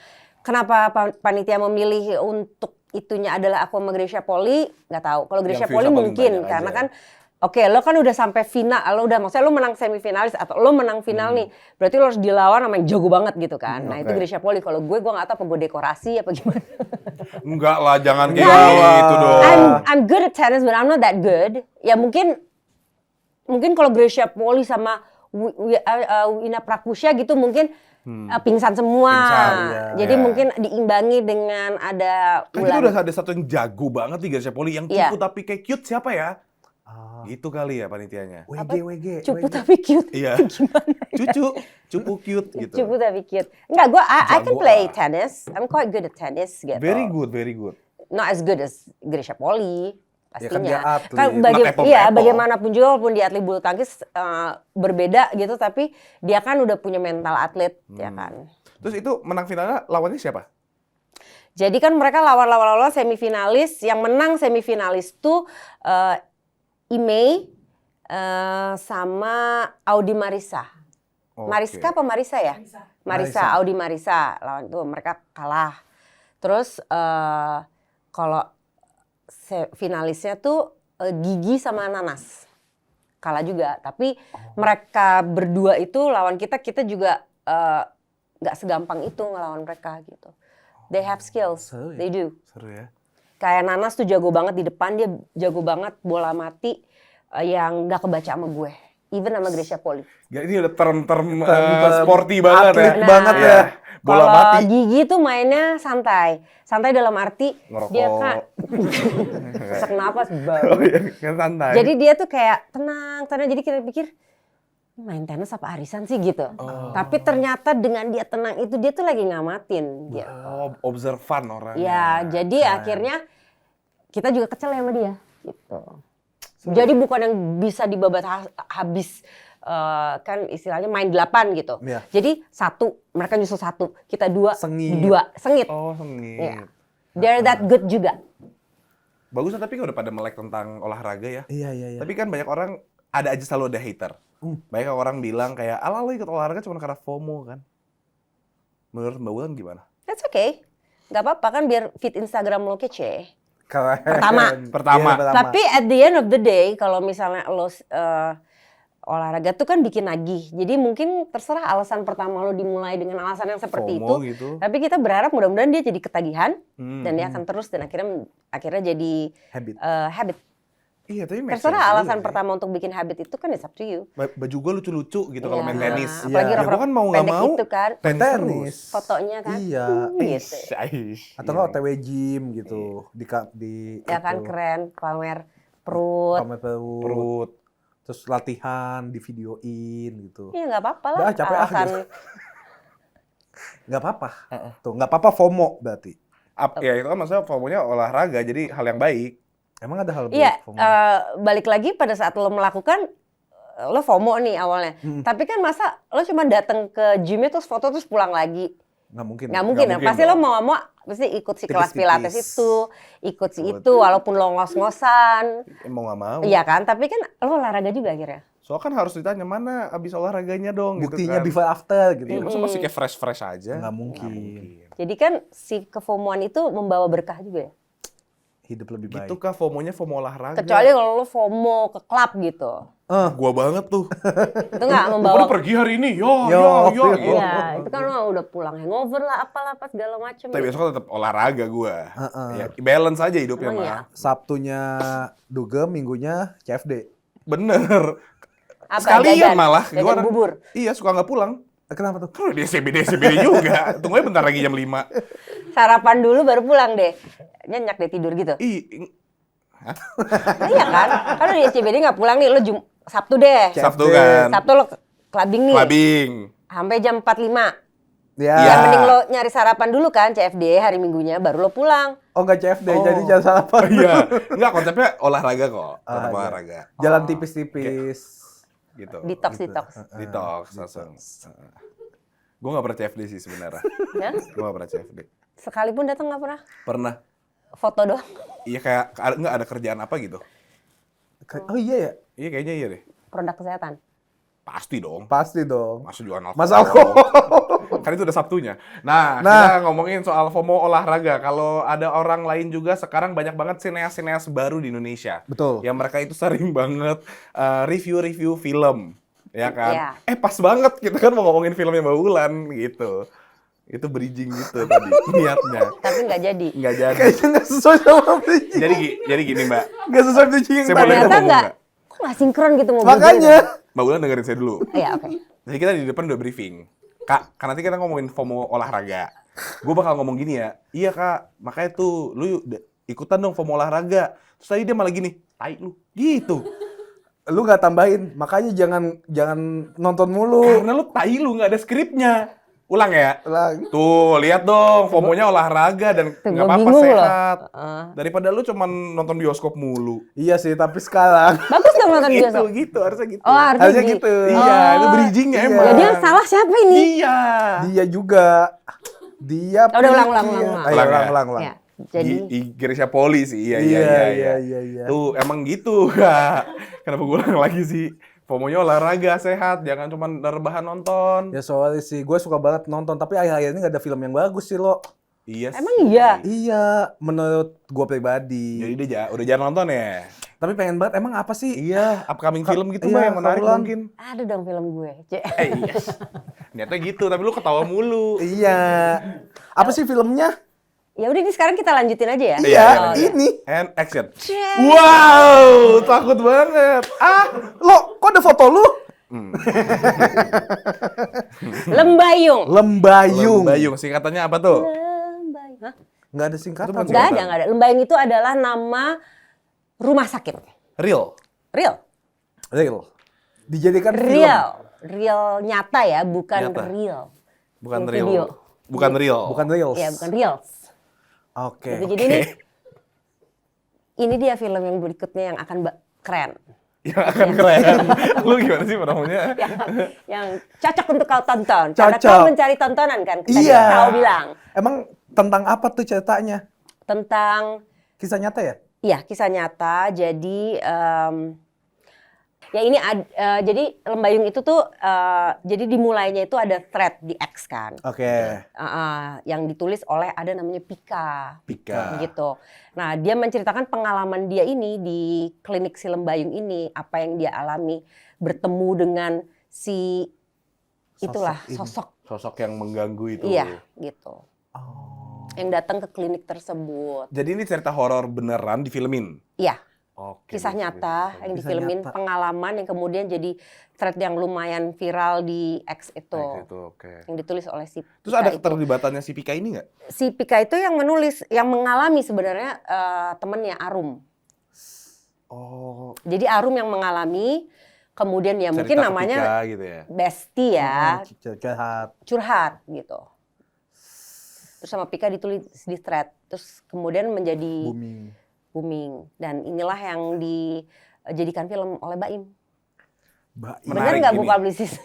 kenapa panitia memilih untuk itunya adalah aku sama Gracia Poli? Nggak tahu. Kalau Gracia
Yang
Poli
views paling
mungkin
banyak
karena
aja.
kan oke, lo kan udah sampai final, lo udah maksudnya lo menang semifinalis atau lo menang final nih. Berarti lo harus dilawan sama yang jago banget gitu kan. Nah, itu
Oke.
Gracia Poli. Kalau gue nggak tahu apa gue dekorasi apa gimana.
Enggak lah, jangan kayak
Enggak.
gitu dong.
I'm good at tennis but I'm not that good. Ya mungkin kalau Gracia Poli sama Wina Prakusya gitu mungkin pingsan semua.
Pingsan,
iya.
Jadi
Iya.
mungkin diimbangi dengan ada
Kan kita udah ada satu yang jago banget nih Gracia Poli yang
Iya.
cupu tapi kayak cute siapa ya?
Ah,
Gitu kali ya panitianya.
WG.
cupu tapi cute.
Iya. Cupu cute gitu.
Cupu tapi cute. Enggak, I can
Jago
play
lah.
tennis. I'm quite good at tennis gitu.
Very good.
Not as good as Gracia Poli
Ya kan
pastinya.
dia atlet.
Kan
Not apple to apple.
bagaimanapun juga walaupun dia atlet bulu tangkis berbeda gitu tapi dia kan udah punya mental atlet ya kan.
Terus itu menang finalnya lawannya siapa?
Jadi kan mereka lawan semifinalis, yang menang semifinalis tuh Imei sama Audi Marisa.
Oke.
Mariska apa Marisa ya? Marisa, Audi Marisa lawan tuh mereka kalah. Terus kalau finalisnya tuh Gigi sama Nanas kalah juga. Tapi mereka berdua itu lawan kita juga nggak segampang itu ngelawan mereka gitu. They have skills,
Seru ya?
they do.
Seru ya.
Kayak Nanas tuh jago banget di depan, dia jago banget bola mati yang nggak kebaca sama gue. Even sama Gracia Poli.
Ya, ini udah term sporty banget ya.
Atlet banget
Nah,
ya.
Bola
Kalau
mati.
Gigi tuh mainnya santai. Santai dalam arti
Ngerokok.
dia kan sesak napas bang.
Oh iya, kan santai.
Jadi dia tuh kayak tenang. Jadi kita pikir main tenis apa arisan sih gitu. Tapi ternyata dengan dia tenang itu dia tuh lagi ngamatin gitu.
Oh, observan orangnya.
Ya, jadi akhirnya kita juga kesel sama dia gitu. Jadi bukan yang bisa dibabat habis kan istilahnya main 8 gitu.
Iya.
Jadi mereka nyusul 1, kita 2,
Sengit.
2, sengit.
Oh, sengit.
Iya. They're that good juga.
Bagus tapi udah pada melek tentang olahraga ya.
Iya.
Tapi kan banyak orang ada aja selalu ada hater. Banyak orang bilang kayak, ala lo ikut olahraga cuma karena FOMO kan. Menurut Mbak Wulan gimana?
That's okay. Gak apa-apa kan biar feed Instagram lo kece.
Keren.
Pertama.
Iya,
Tapi at the end of the day, kalau misalnya lo olahraga tuh kan bikin nagih. Jadi mungkin terserah alasan pertama lo dimulai dengan alasan yang seperti
FOMO
itu.
gitu.
Tapi kita berharap mudah-mudahan dia jadi ketagihan dan dia akan terus dan akhirnya jadi habit.
Iya, tapi make
Terserah
sense
alasan
juga
pertama untuk bikin habit itu kan it's up to you.
Baju gue lucu-lucu gitu kalau main
Iya.
tenis.
Apalagi
Iya.
rok-rok
Ya, gua kan mau nggak
pendek
mau
itu kan.
Tenis.
terus.
Fotonya kan.
Iya.
Gitu.
Atau nggak OTW gym gitu di
Ya kan
itu,
keren pamer perut.
pamer perut.
Perut.
Terus latihan di videoin gitu.
Iya nggak apa-apa lah.
Udah, capek
alasan
gitu. Nggak apa-apa. Tuh nggak apa-apa FOMO berarti.
Ya itu kan maksudnya FOMO-nya olahraga, jadi hal yang baik.
Emang ada hal
Iya,
baik FOMO?
balik lagi pada saat lo melakukan, lo FOMO nih awalnya. Tapi kan masa lo cuma datang ke gymnya terus foto terus pulang lagi?
Nggak mungkin.
Nggak mungkin ya.
mungkin
Pasti
dong.
lo mau pasti ikut si kelas
Tipis-tipis.
pilates itu, ikut si itu, walaupun lo ngos-ngosan.
Mau nggak mau.
Iya kan? Tapi kan lo olahraga juga akhirnya.
Soalnya kan harus ditanya mana abis olahraganya dong.
Buktinya
gitu kan.
before after gitu.
Iya, masa masih kayak fresh-fresh aja?
Nggak mungkin.
Jadi kan si kefomoan itu membawa berkah juga ya.
Hidup lebih baik.
Gitu kah FOMO-nya FOMO olahraga?
Kecuali kalau lo FOMO ke klub gitu.
Gua banget tuh.
Itu nggak
Gua
membawa.
pergi hari ini, yo.
Yo.
gitu.
Iya, itu kan lo udah pulang hangover lah, apalah apa segala macem.
Tapi
gitu.
besok tetap olahraga gua. Ya, balance aja hidupnya
Emang
mah.
iya?
Sabtunya dugem, minggunya CFD.
Bener.
Apa,
Sekalian
jajan?
malah.
Jajan
Gua
bubur.
Iya, suka nggak pulang.
Kenapa tuh?
Kan udah di SCBD juga. Tunggu aja bentar lagi jam 5.
Sarapan dulu baru pulang deh. Nyenyak deh tidur gitu. Nah, iya kan? Kan di SCBD nggak pulang nih, lo Sabtu deh.
Sabtu kan.
Sabtu lo clubbing nih.
Clubbing.
Sampai jam 4.05.
Ya.
Iya.
Ya mending lo nyari sarapan dulu kan, CFD hari Minggunya, baru lo pulang.
Oh nggak CFD,
Oh.
jadi jangan sarapan.
Iya. Enggak, konsepnya olahraga kok. Tetap
iya.
olahraga.
Jalan tipis-tipis.
Gitu.
Detox.
Detox langsung. Gue gak pernah CFD sih sebenarnya.
Ya?
Gue gak pernah CFD.
Sekalipun datang nggak pernah.
Pernah.
Foto doang.
Iya kayak nggak ada kerjaan apa gitu.
Oh iya ya?
Iya kayaknya iya deh.
Produk kesehatan.
Pasti dong.
Pasti dong.
Masa jualan alkohol.
Mas alkohol.
Kan itu udah Sabtunya. Nah,
Nah.
kita ngomongin soal FOMO olahraga. Kalau ada orang lain juga sekarang banyak banget sineas-sineas baru di Indonesia.
Betul.
Yang mereka itu sering banget review-review film. Ya kan?
Iya.
Pas banget kita kan mau ngomongin filmnya Mbak Wulan gitu. Itu bridging gitu tadi niatnya.
Tapi nggak jadi.
Nggak jadi.
Kayaknya nggak sesuai sama bridging.
Jadi gini Mbak.
Nggak sesuai bridging yang
Saya
tadi.
boleh
Ternyata
ngomong
nggak.
nggak?
Kok nggak sinkron gitu mau
Makanya.
Mbak Wulan dengerin saya dulu.
Iya oke.
Jadi kita di depan udah briefing. Kak, kan nanti kita ngomongin FOMO olahraga. Gue bakal ngomong gini ya. Iya kak, makanya tuh lu ikutan dong FOMO olahraga. Terus tadi dia malah gini, tai lu. Gitu.
Lu nggak tambahin, makanya jangan nonton mulu.
Karena lu tai lu, nggak ada skripnya. Ulang ya.
Ulang.
Tuh, lihat dong, FOMO-nya olahraga dan
Tuh,
nggak
gua
apa-apa
bingung loh.
sehat. Daripada lu cuman nonton bioskop mulu.
Iya sih, tapi sekarang
Bagus dong nonton
Gitu,
bioskop.
gitu, harusnya gitu.
Oh
harusnya
di-
gitu.
Iya, itu bridgingnya
Iya.
emang.
Jadi yang salah siapa ini?
Iya.
Dia juga. Dia
Udah, ulang.
Ayo,
Ulang ya?
ulang.
Ya, jadi
Garisnya poli sih, iya.
Iya.
Tuh, emang gitu, Kak. Kenapa gue ulang lagi sih? FOMO-nya olahraga, sehat, jangan cuma rebahan nonton.
Ya soalnya sih, gue suka banget nonton, tapi akhir-akhir ini gak ada film yang bagus sih lo.
Iya
Emang
sih.
iya?
Iya, menurut gue pribadi.
Jadi dia udah jangan nonton ya?
Tapi pengen banget, emang apa sih?
Iya, upcoming film gitu
iya,
Mbak yang menarik
Kaulan.
mungkin.
ada dong film gue.
Yes. Niatnya gitu, tapi lu ketawa mulu.
Iya. Apa sih filmnya?
Ya udah ini sekarang kita lanjutin aja ya.
Iya,
iya.
ini.
And action.
Cek.
Wow, takut banget.
Lo, kok ada foto lu?
Lembayung.
Lembayung.
Bayung, singkatannya apa tuh?
Lembayung. Hah?
Nggak ada singkatan.
Itu bukan
Nggak ada. Lembayung itu adalah nama rumah sakit.
Real.
Real.
Real. Dijadikan film.
Real nyata ya, bukan
Nyata.
real.
Bukan
Yang
real.
video.
Bukan real.
Bukan reels.
Ya, bukan reals.
Oke.
Gitu. Jadi ini dia film yang berikutnya yang akan keren.
Yang akan keren. Lu gimana sih promonya?
Yang cocok untuk kau tonton. Karena
Cocok.
kau mencari tontonan kan. Tadi
Iya.
kau bilang.
Emang tentang apa tuh ceritanya?
Tentang
Kisah nyata ya?
iya, kisah nyata. Jadi Ya ini jadi Lembayung itu tuh jadi dimulainya itu ada thread di X kan.
Oke.
Yang ditulis oleh ada namanya Pika.
Pika.
Gitu. Nah, dia menceritakan pengalaman dia ini di klinik si Lembayung ini, apa yang dia alami bertemu dengan si itulah sosok.
Sosok yang mengganggu itu.
Iya, gitu.
Oh.
Yang datang ke klinik tersebut.
Jadi ini cerita horor beneran difilmin?
Iya.
Oke.
Kisah nyata yang
Kisah
difilmin,
nyata.
pengalaman yang kemudian jadi thread yang lumayan viral di X itu.
Oke.
Yang ditulis oleh si
Terus
Pika
ada
itu.
keterlibatannya si Pika ini nggak?
Si Pika itu yang menulis, yang mengalami sebenarnya temennya Arum.
Oh.
Jadi Arum yang mengalami, kemudian ya mungkin
cerita ke
namanya
Pika gitu ya.
bestie ya,
Curhat.
curhat gitu. Terus sama Pika ditulis di thread, terus kemudian menjadi booming. Dan inilah yang dijadikan film oleh Baim. Bener
Menarik
nggak
ini.
Bu Publicis?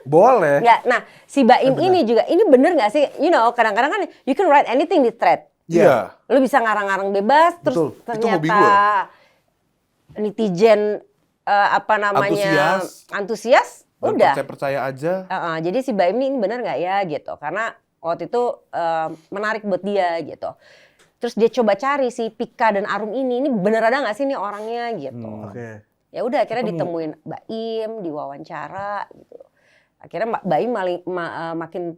Boleh.
Nggak. Nah, si Baim ini juga, ini bener nggak sih? You know, kadang-kadang kan you can write anything di thread.
Iya.
Lu bisa ngarang-ngarang bebas, terus
Betul.
Itu hobi
ternyata
gue.
netizen antusias,
Dan
udah.
percaya aja.
Jadi si Baim ini bener nggak ya gitu? Karena waktu itu menarik buat dia gitu. Terus dia coba cari si Pika dan Arum ini bener ada nggak sih nih orangnya gitu.
Oke.
Ya udah akhirnya
Ketemu.
ditemuin Baim, diwawancara gitu. Akhirnya Baim makin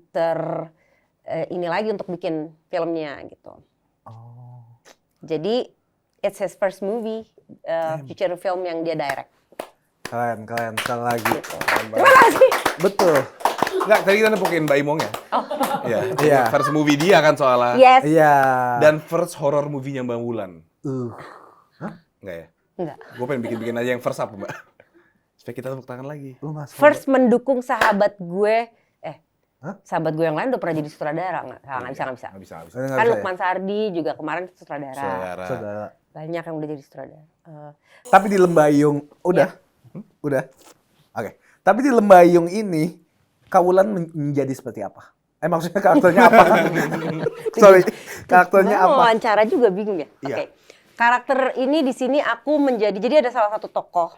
ini lagi untuk bikin filmnya gitu.
Oh.
Jadi it's his first movie, feature film yang dia direct.
Keren. Sekali lagi.
Gitu. Terima kasih.
Betul.
Enggak, tadi kita nepokin Mbak Imong ya? Iya.
Iya.
First movie dia kan soalnya.
Yes.
Iya.
Dan first horror movie-nya Mbak Wulan. Enggak ya?
Enggak.
Gue pengen bikin aja yang first apa, Mbak? Supaya kita tepuk tangan lagi.
Lu masuk.
First mendukung sahabat gue,
Hah?
sahabat gue yang lain udah pernah jadi sutradara, nggak bisa.
Nggak bisa.
Kan Lukman Sardi juga kemarin sutradara.
Saudara.
Banyak yang udah jadi sutradara.
Tapi di Lembayung udah. Udah. Oke. Tapi di Lembayung ini Kak Wulan menjadi seperti apa? Maksudnya karakternya apa? Sorry. Karakternya
Gua mau
apa?
wawancara juga bingung ya.
Iya.
Oke. Karakter ini di sini aku jadi ada salah satu tokoh.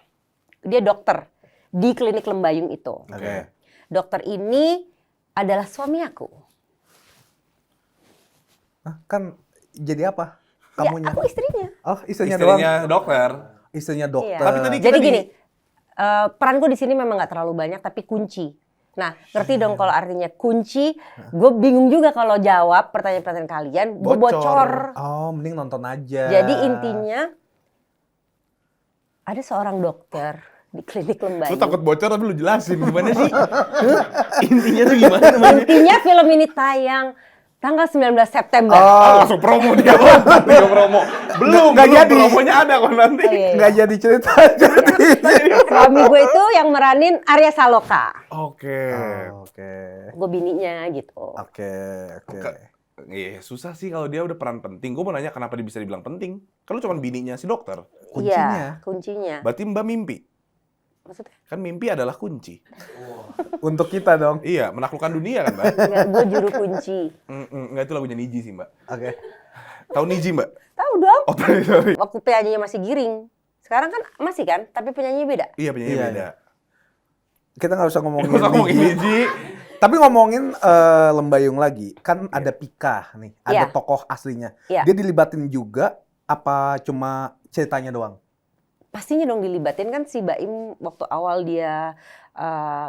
Dia dokter di klinik Lembayung itu.
Oke.
Dokter ini adalah suami aku.
Hah, kan jadi apa? Kamunya?
Ya, aku istrinya.
Oh, istrinya doang.
Istrinya dokter.
Istrinya dokter.
Iya.
Tapi tadi
Jadi
kita
gini, peranku di sini memang nggak terlalu banyak, tapi kunci. Nah, ngerti dong kalau artinya kunci. Gue bingung juga kalau jawab pertanyaan-pertanyaan kalian. Gue bocor.
Oh, mending nonton aja.
Jadi intinya ada seorang dokter di klinik
Lu
Lembayung.
takut bocor tapi lu jelasin gimana sih? Intinya tuh gimana namanya?
Intinya film ini tayang tanggal 19 September.
Langsung promo dia. Dia promo. Belum
Nggak jadi.
Promonya ada kok nanti.
Oh, iya.
nggak jadi cerita jadi.
Suami gue itu yang meranin Arya Saloka.
Oke.
Oke.
Gue bininya gitu.
Oke.
Iya, susah sih kalau dia udah peran penting. Gue mau nanya kenapa dia bisa dibilang penting? Kan lu cuma bininya si dokter.
Kuncinya?
Iya, kuncinya.
Berarti Mbak mimpi.
Maksudnya?
Kan mimpi adalah kunci.
Untuk kita dong.
Iya, menaklukkan dunia kan, Mbak?
Enggak, gue juru kunci.
Enggak, itu lagunya Niji sih, Mbak.
Oke.
Tahu Niji, Mbak?
Tahu dong.
Oh, sorry.
Waktu penyanyinya masih Giring. Sekarang kan masih kan, tapi penyanyinya beda.
Iya, penyanyi
Iya,
beda.
Kita nggak usah ngomongin.
Masa ngomongin Niji?
Tapi ngomongin Lembayung lagi, kan ada Pika nih, ada
Iya.
tokoh aslinya.
Iya.
Dia dilibatin juga, apa cuma ceritanya doang?
Pastinya dong dilibatin kan si Baim waktu awal dia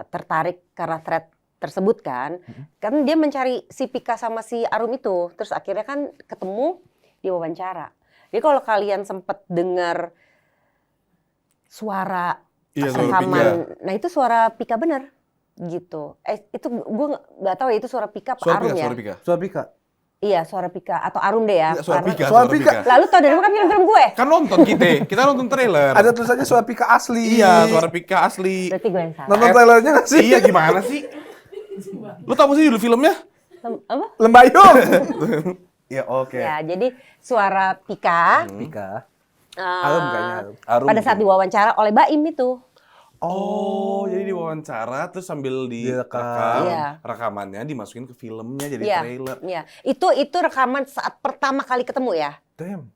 tertarik karena thread tersebut kan. Kan dia mencari si Pika sama si Arum itu. Terus akhirnya kan ketemu di wawancara. Jadi kalau kalian sempet dengar suara
Iya, suara
rekaman,
Pika.
nah itu suara Pika bener gitu. Itu gue nggak tahu ya itu suara Pika apa Arum ya.
Suara Pika.
Suara Pika.
Iya suara Pika atau Arum deh ya.
Iya, suara
Karena-
Pika.
Suara Pika.
Lalu tau dari mana kan film-film gue?
Kan nonton kita nonton trailer.
Ada tulisannya suara Pika asli.
Iya, suara Pika asli.
Berarti gue yang salah.
Nonton trailernya nggak sih?
Iya, gimana sih? Lu tahu sih judul filmnya?
Apa?
Lembayung.
Iya, oke.
Ya jadi suara Pika.
Pika.
eh,
Arum kayaknya.
Arum.
pada saat diwawancara oleh Baim itu.
Oh, jadi diwawancara terus sambil
Direkam.
Iya.
rekamannya dimasukin ke filmnya jadi
Iya,
trailer.
iya. Itu rekaman saat pertama kali ketemu ya.
Damn.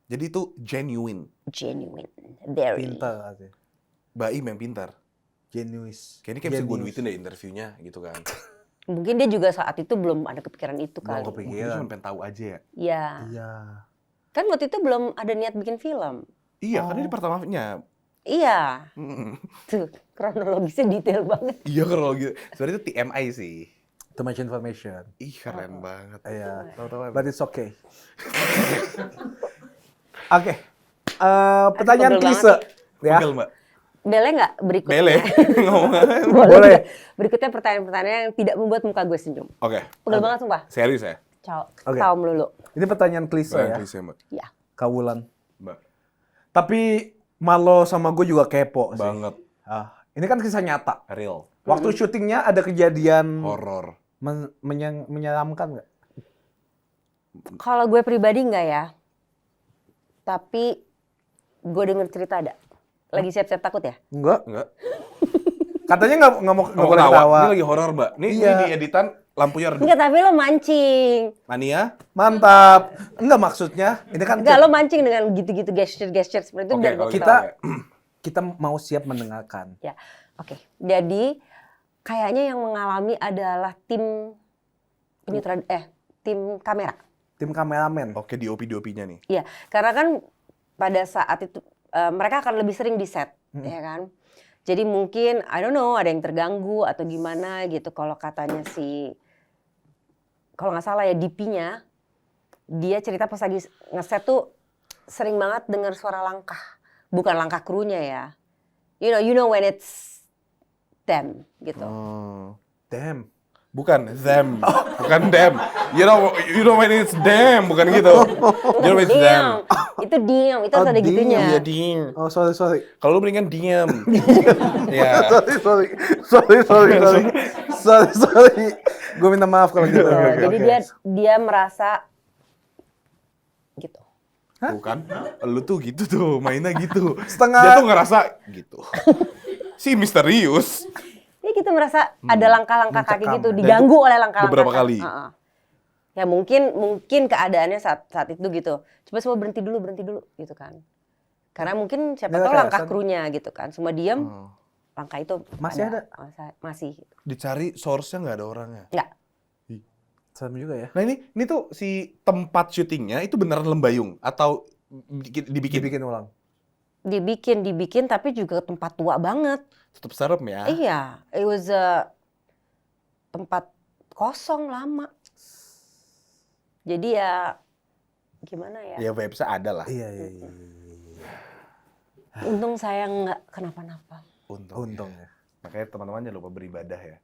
Jadi itu genuine.
Genuine, very.
Pintar.
Baim yang pintar.
Jenius.
Kayaknya kayak bisa gue duitin deh interviewnya gitu kan.
Mungkin dia juga saat itu belum ada kepikiran itu kali.
Belum
Mungkin dia cuma pengen tahu aja ya.
Iya.
Iya.
Kan waktu itu belum ada niat bikin film.
Iya, kan ini pertamanya.
Iya.
Mm.
Tuh, kronologisnya detail banget.
Iya kalau gitu. Sebenarnya itu TMI sih.
Too much information.
Ih keren banget.
Iya.
Tahu-tahu.
But it's okay. Oke. Pertanyaan
pegel
klise. Ya.
Pegel, Mbak.
Boleh nggak berikutnya?
Bele. Ngomong.
Boleh.
Berikutnya pertanyaan-pertanyaan yang tidak membuat muka gue senyum.
Oke.
Pegel banget sumpah.
Serius ya?
Ciao.
Oke.
Ciao melulu.
Ini pertanyaan klise ya.
Klise, Mbak.
Ya.
Kawulan.
Mbak.
Tapi Malo sama gue juga kepo sih.
Banget.
Ini kan kisah nyata.
Real.
Waktu syutingnya ada kejadian
Horor.
menyeramkan nggak?
Kalau gue pribadi nggak ya. Tapi gue denger cerita ada. Lagi siap-siap takut ya?
Enggak.
Enggak.
Katanya nggak mau
Nggak
boleh
ketawa.
ketawa.
Ini lagi horor, Mbak. Nih,
Iya.
ini di editan lampunya redup.
Enggak, tapi lo mancing.
Mania?
Mantap. Enggak maksudnya. Ini kan
Enggak, lo mancing dengan gitu-gitu gesture-gesture seperti itu.
Oke,
biar gue
kalau
kita
ketawa.
kita mau siap mendengarkan.
Ya, oke. Jadi kayaknya yang mengalami adalah tim tim kamera.
Tim kameramen.
Oke, DOP-nya nih.
Iya, karena kan pada saat itu mereka akan lebih sering di set, ya kan. Jadi mungkin I don't know ada yang terganggu atau gimana gitu. Kalau katanya kalau nggak salah ya DP-nya, dia cerita pas lagi ngeset tuh sering banget dengar suara langkah, bukan langkah krunya ya. You know when it's them gitu.
Damn.
Bukan them, bukan them. You know when it's them, bukan gitu. You know when it's them.
Itu diem, itu harus ada
diem.
gitunya.
Iya diem.
Oh, sorry.
Kalau lu mendingan diem. Ya.
Sorry. Gue minta maaf kalau gitu.
Jadi dia merasa gitu.
Bukan. Lu tuh gitu tuh, mainnya gitu.
Setengah-
Dia tuh ngerasa gitu. Si misterius.
Ya kita merasa ada langkah-langkah kaki
Mencekam.
gitu,
Dan
diganggu oleh langkah-langkah.
beberapa kali.
Ya mungkin keadaannya saat itu gitu. Coba semua berhenti dulu gitu kan. Karena mungkin siapa
Nggak
tahu
kayak
langkah
Hasan.
krunya gitu kan. Semua diam, langkah itu
Masih ada?
Masih. Gitu.
Dicari source-nya nggak ada orangnya.
Enggak.
Serem juga ya.
Nah ini tuh si tempat syutingnya itu beneran Lembayung atau dibikin?
Dibikin ulang.
Dibikin tapi juga tempat tua banget.
Tetap serem ya.
Iya, it was a tempat kosong lama. Jadi ya gimana ya?
Ya vibes-nya ada lah.
Iya.
Untung saya nggak kenapa-napa.
Untung ya.
Makanya teman-teman jangan lupa beribadah ya.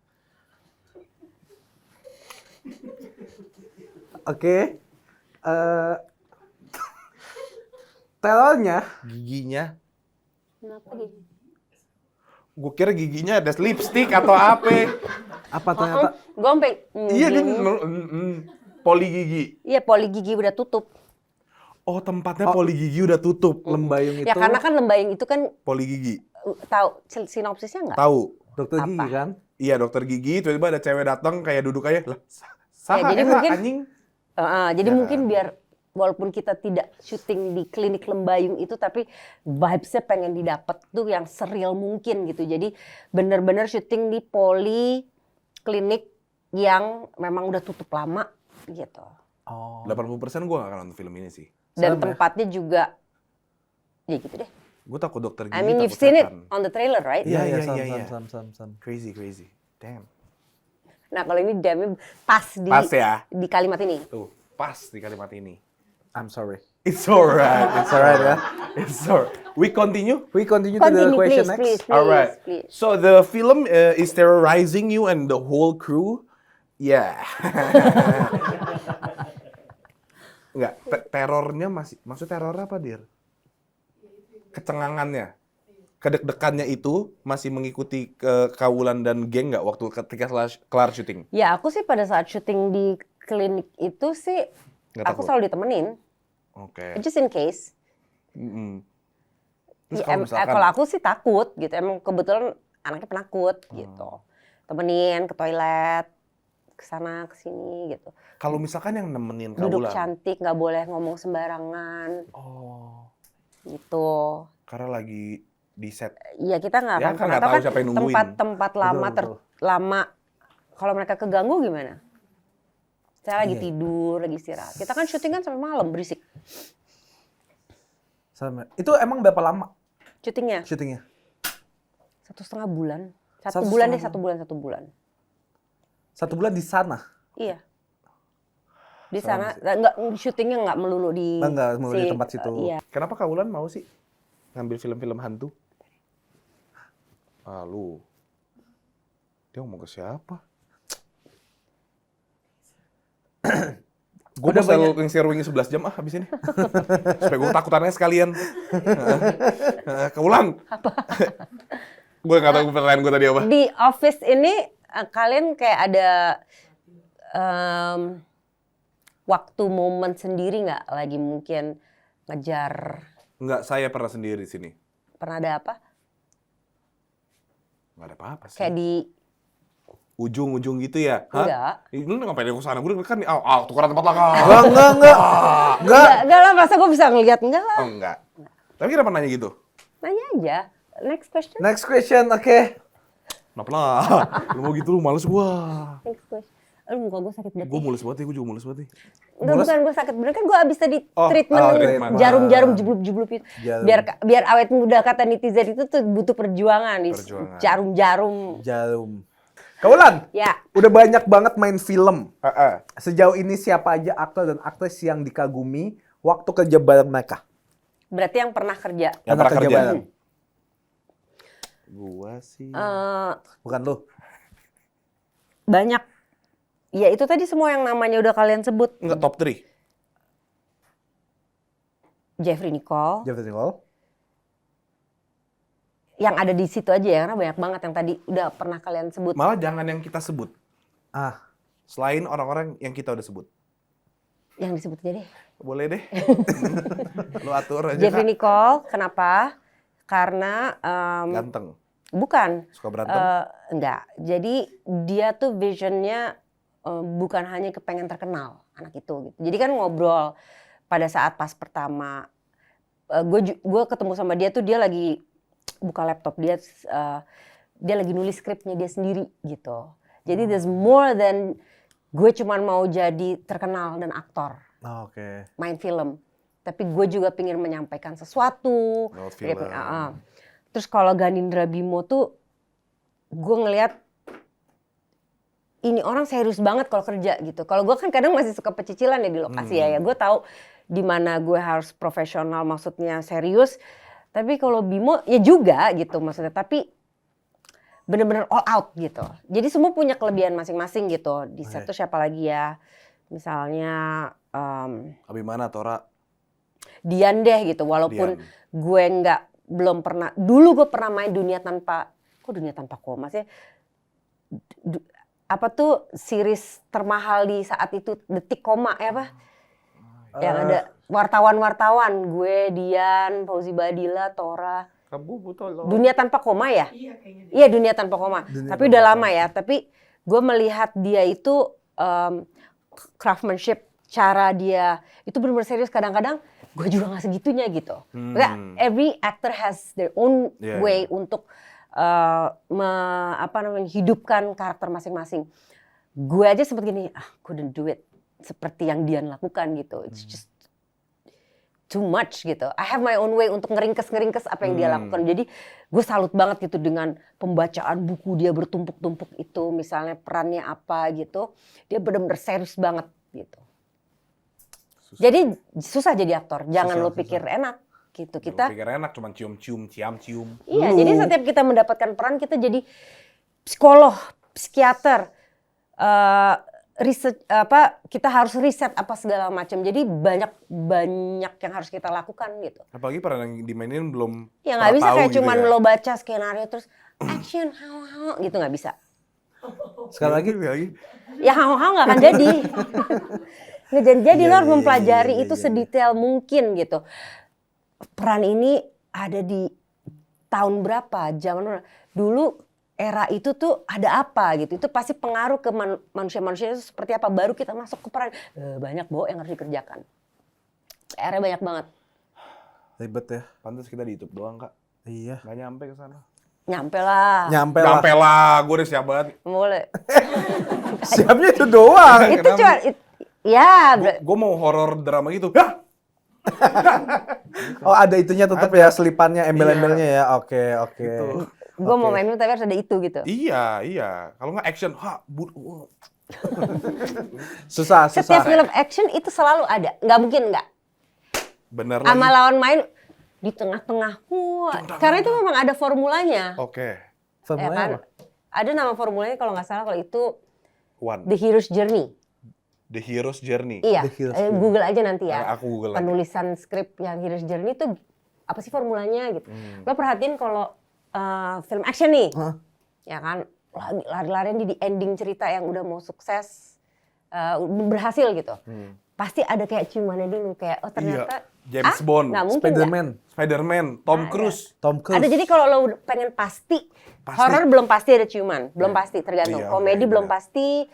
Oke. Terornya
Giginya,
Kenapa gitu?
gue kira giginya ada lipstick atau apa.
apa ternyata?
Gue sampai
Iya dia
gini.
poli gigi.
Iya, poli gigi udah tutup.
Oh tempatnya poli gigi udah tutup.
Lembayung itu
Ya karena kan Lembayung itu kan
Poli gigi.
tahu sinopsisnya nggak?
Tahu.
dokter gigi
Apa?
kan?
Iya dokter gigi tiba-tiba ada cewek datang kayak duduk aja lah. Saha
jadi
eta,
mungkin-
anjing.
Jadi
Ya.
mungkin biar walaupun kita tidak syuting di klinik Lembayung itu, tapi vibes-nya pengen didapat tuh yang seril mungkin gitu. Jadi bener-bener syuting di poli klinik yang memang udah tutup lama gitu.
Oh.
80% gue gak akan nonton film ini sih.
Dan
Serem ya?
tempatnya juga ya gitu deh.
Gue takut dokter gigi,
I mean you've
takut
seen it
setan.
on the trailer, right?
Iya,
Iya.
sam.
Sam.
Crazy. Damn.
Nah kalau ini damn pas
Pas ya.
di kalimat ini.
Tuh, pas di kalimat ini.
I'm sorry.
It's alright.
It's alright ya.
It's alright. We continue?
We continue to the
Continue
question
please,
next.
please, please,
Alright.
please.
So the film is terrorizing you and the whole crew. Yeah. Enggak, terornya maksud teror apa, Dir? Kecengangannya. Kedek-dekannya itu masih mengikuti Kawulan dan geng nggak waktu ketika kelar syuting?
Ya aku sih pada saat syuting di klinik itu sih
Nggak
aku
takut?
selalu ditemenin,
Oke.
just in case.
Mm-mm. Terus
Ya,
kalau misalkan,
kalau aku sih takut gitu, emang kebetulan anaknya penakut gitu. Temenin ke toilet, ke sana ke sini gitu.
kalau misalkan yang nemenin
Duduk
Kawulan,
cantik, nggak boleh ngomong sembarangan
oh,
gitu.
karena lagi di set.
Iya, kita nggak
Ya,
akan
kan
pernah
nggak
tahu
tahu
kan
siapa yang nungguin.
tempat-tempat lama
Betul, betul.
lama kalau mereka keganggu gimana? Saya lagi
Iya.
tidur, lagi istirahat. Kita kan syuting kan sampai malam berisik
Itu emang berapa lama
syutingnya.
syutingnya?
1,5 bulan.
Satu
Satu bulan deh,
setengah
1 bulan.
1 bulan di sana?
Iya. Di sana nggak syutingnya nggak melulu di
Nggak melulu di tempat situ.
Iya.
Kenapa Kak Wulan mau sih ngambil film-film hantu? Ah, lu. Dia ngomong ke siapa? Gue
Udah
mau selalu yang share wing 11 jam habis ini. Supaya gue takutannya sekalian. Kak Wulan. Apa? Gue nggak tahu pertanyaan gue tadi apa.
Di Office ini kalian kayak ada waktu momen sendiri nggak lagi mungkin ngejar,
Enggak, saya pernah sendiri di sini.
pernah ada apa?
Nggak ada apa-apa sih.
Kayak di
Ujung-ujung gitu ya?
enggak.
Lu ngapain ke sana? Gue kan tukeran tempat lah, Kak.
Enggak.
Enggak lah, masa gue bisa ngeliat enggak lah.
Oh, enggak. Tapi kenapa nanya gitu?
Nanya aja. Next question.
Next question, oke.
Kenapa lah? Lu mau gitu, lu males gua.
Next question. Aduh, muka gue sakit banget.
Gue mulus banget ya, gue juga mulus banget nih.
Enggak, bukan gue sakit bener kan gue abis tadi
Oh,
treatment
treatment.
jarum-jarum jeblup-jeblup itu.
Jarum.
Biar awet muda kata netizen itu tuh butuh perjuangan di
Perjuangan.
jarum-jarum.
Jarum. Kaulan,
Ya,
udah banyak banget main film.
Heeh.
Sejauh ini siapa aja aktor dan aktris yang dikagumi waktu kerja bareng mereka?
berarti yang pernah kerja.
Yang pernah kerja.
bareng.
Gua sih.
Bukan lu.
Banyak. Ya itu tadi semua yang namanya udah kalian sebut.
Enggak top 3.
Jeffrey Nicole.
Jeffrey Nicole.
Yang ada di situ aja ya, karena banyak banget yang tadi udah pernah kalian sebut.
Malah jangan yang kita sebut.
Ah,
Selain orang-orang yang kita udah sebut.
Yang disebut aja deh.
Boleh deh. Lu atur aja,
Jeffrey
Kak.
Nicole, kenapa? Karena
Ganteng.
bukan.
Suka berantem.
Enggak. Jadi dia tuh visionnya bukan hanya kepengen terkenal anak itu. Gitu. Jadi kan ngobrol pada saat pas pertama gue ketemu sama dia tuh dia lagi buka laptop dia lagi nulis skripnya dia sendiri gitu. Jadi there's more than gue cuman mau jadi terkenal dan aktor
oke.
main film. Tapi gue juga pengen menyampaikan sesuatu.
Lewat
Dia
film.
Terus kalau Ganindra Bimo tuh gue ngelihat ini orang serius banget kalau kerja gitu. Kalau gue kan kadang masih suka pecicilan ya di lokasi ya. Gue tahu di mana gue harus profesional maksudnya serius. Tapi kalau Bimo ya juga gitu maksudnya. Tapi bener-bener all out gitu. Jadi semua punya kelebihan masing-masing gitu. Di set tuh siapa lagi ya? Misalnya
Abimana, Tora.
Dian deh gitu. Walaupun
Dian.
gue belum pernah. Dulu gue pernah main Dunia Tanpa Koma sih. Apa tuh series termahal di saat itu Detik Koma ya apa? Yang ada wartawan-wartawan. Gue, Dian, Fauzi Badila, Tora.
Kamu butuh.
Dunia Tanpa Koma ya? Iya kayaknya. Iya Dunia Tanpa Koma. Tapi udah lama ya. Tapi gue melihat dia itu craftsmanship, cara dia itu benar-benar serius. Kadang-kadang gue juga nggak segitunya gitu. Every actor has their own way untuk hidupkan karakter masing-masing. Gue aja sempat gini, couldn't do it seperti yang Dian lakukan gitu. It's just too much gitu. I have my own way untuk ngeringkes apa yang dia lakukan. Jadi gue salut banget gitu dengan pembacaan buku dia bertumpuk-tumpuk itu. Misalnya perannya apa gitu. Dia benar-benar serius banget gitu. Jadi susah jadi aktor. Jangan lo pikir enak gitu. Kita
pikir enak cuman cium-cium, ciam-cium.
iya, jadi setiap kita mendapatkan peran kita jadi psikolog, psikiater, riset kita harus riset apa segala macam. Jadi banyak yang harus kita lakukan gitu.
Apalagi peran yang dimainin belum
Ya nggak bisa
tahu
kayak
gitu
cuman
ya.
lo baca skenario terus action how gitu nggak bisa.
Sekali lagi.
Ya how nggak akan jadi. Nggak jadi lo harus mempelajari itu sedetail mungkin gitu. Peran ini ada di tahun berapa, zaman berapa. Dulu era itu tuh ada apa gitu. Itu pasti pengaruh ke manusia-manusia itu seperti apa. Baru kita masuk ke peran. Banyak yang harus dikerjakan. PR-nya banyak banget.
Ribet ya.
Pantas kita di YouTube doang, Kak.
Iya.
Nggak nyampe ke sana.
Nyampe lah.
Nyampe lah.
Nyampe lah, gue udah siap banget.
Boleh.
Siapnya itu doang.
Itu
Kenapa?
cuma ya,
Gue mau horor drama gitu. Hah?
Oh, ada itunya tetap ya, selipannya, embel-embelnya ya. Oke.
gue mau main film tapi harus ada itu gitu.
Iya. Kalau nggak action,
Susah.
Setiap film action itu selalu ada, nggak mungkin nggak.
bener
Sama
lagi.
lawan main di tengah-tengah. Wah, karena itu memang ada formulanya.
Oke.
Ya
Formulanya
kan?
apa?
Ada nama formulanya kalau nggak salah kalau itu
One.
The Hero's Journey.
The Hero's Journey.
Iya,
The Hero's Journey.
Google aja nanti ya.
Aku Google lagi.
Penulisan skrip yang Hero's Journey itu apa sih formulanya gitu. Lo perhatiin kalau film action nih, ya kan, lagi lari-larian di ending cerita yang udah mau sukses, berhasil gitu. Pasti ada kayak ciumannya dulu, kayak oh ternyata
James Bond,
nggak mungkin nggak.
Spider-Man, Tom Cruise.
Ada, jadi kalau lo pengen pasti. Horor belum pasti ada ciuman, belum pasti, tergantung.
Iya,
Komedi
oke,
belum
bener.
pasti,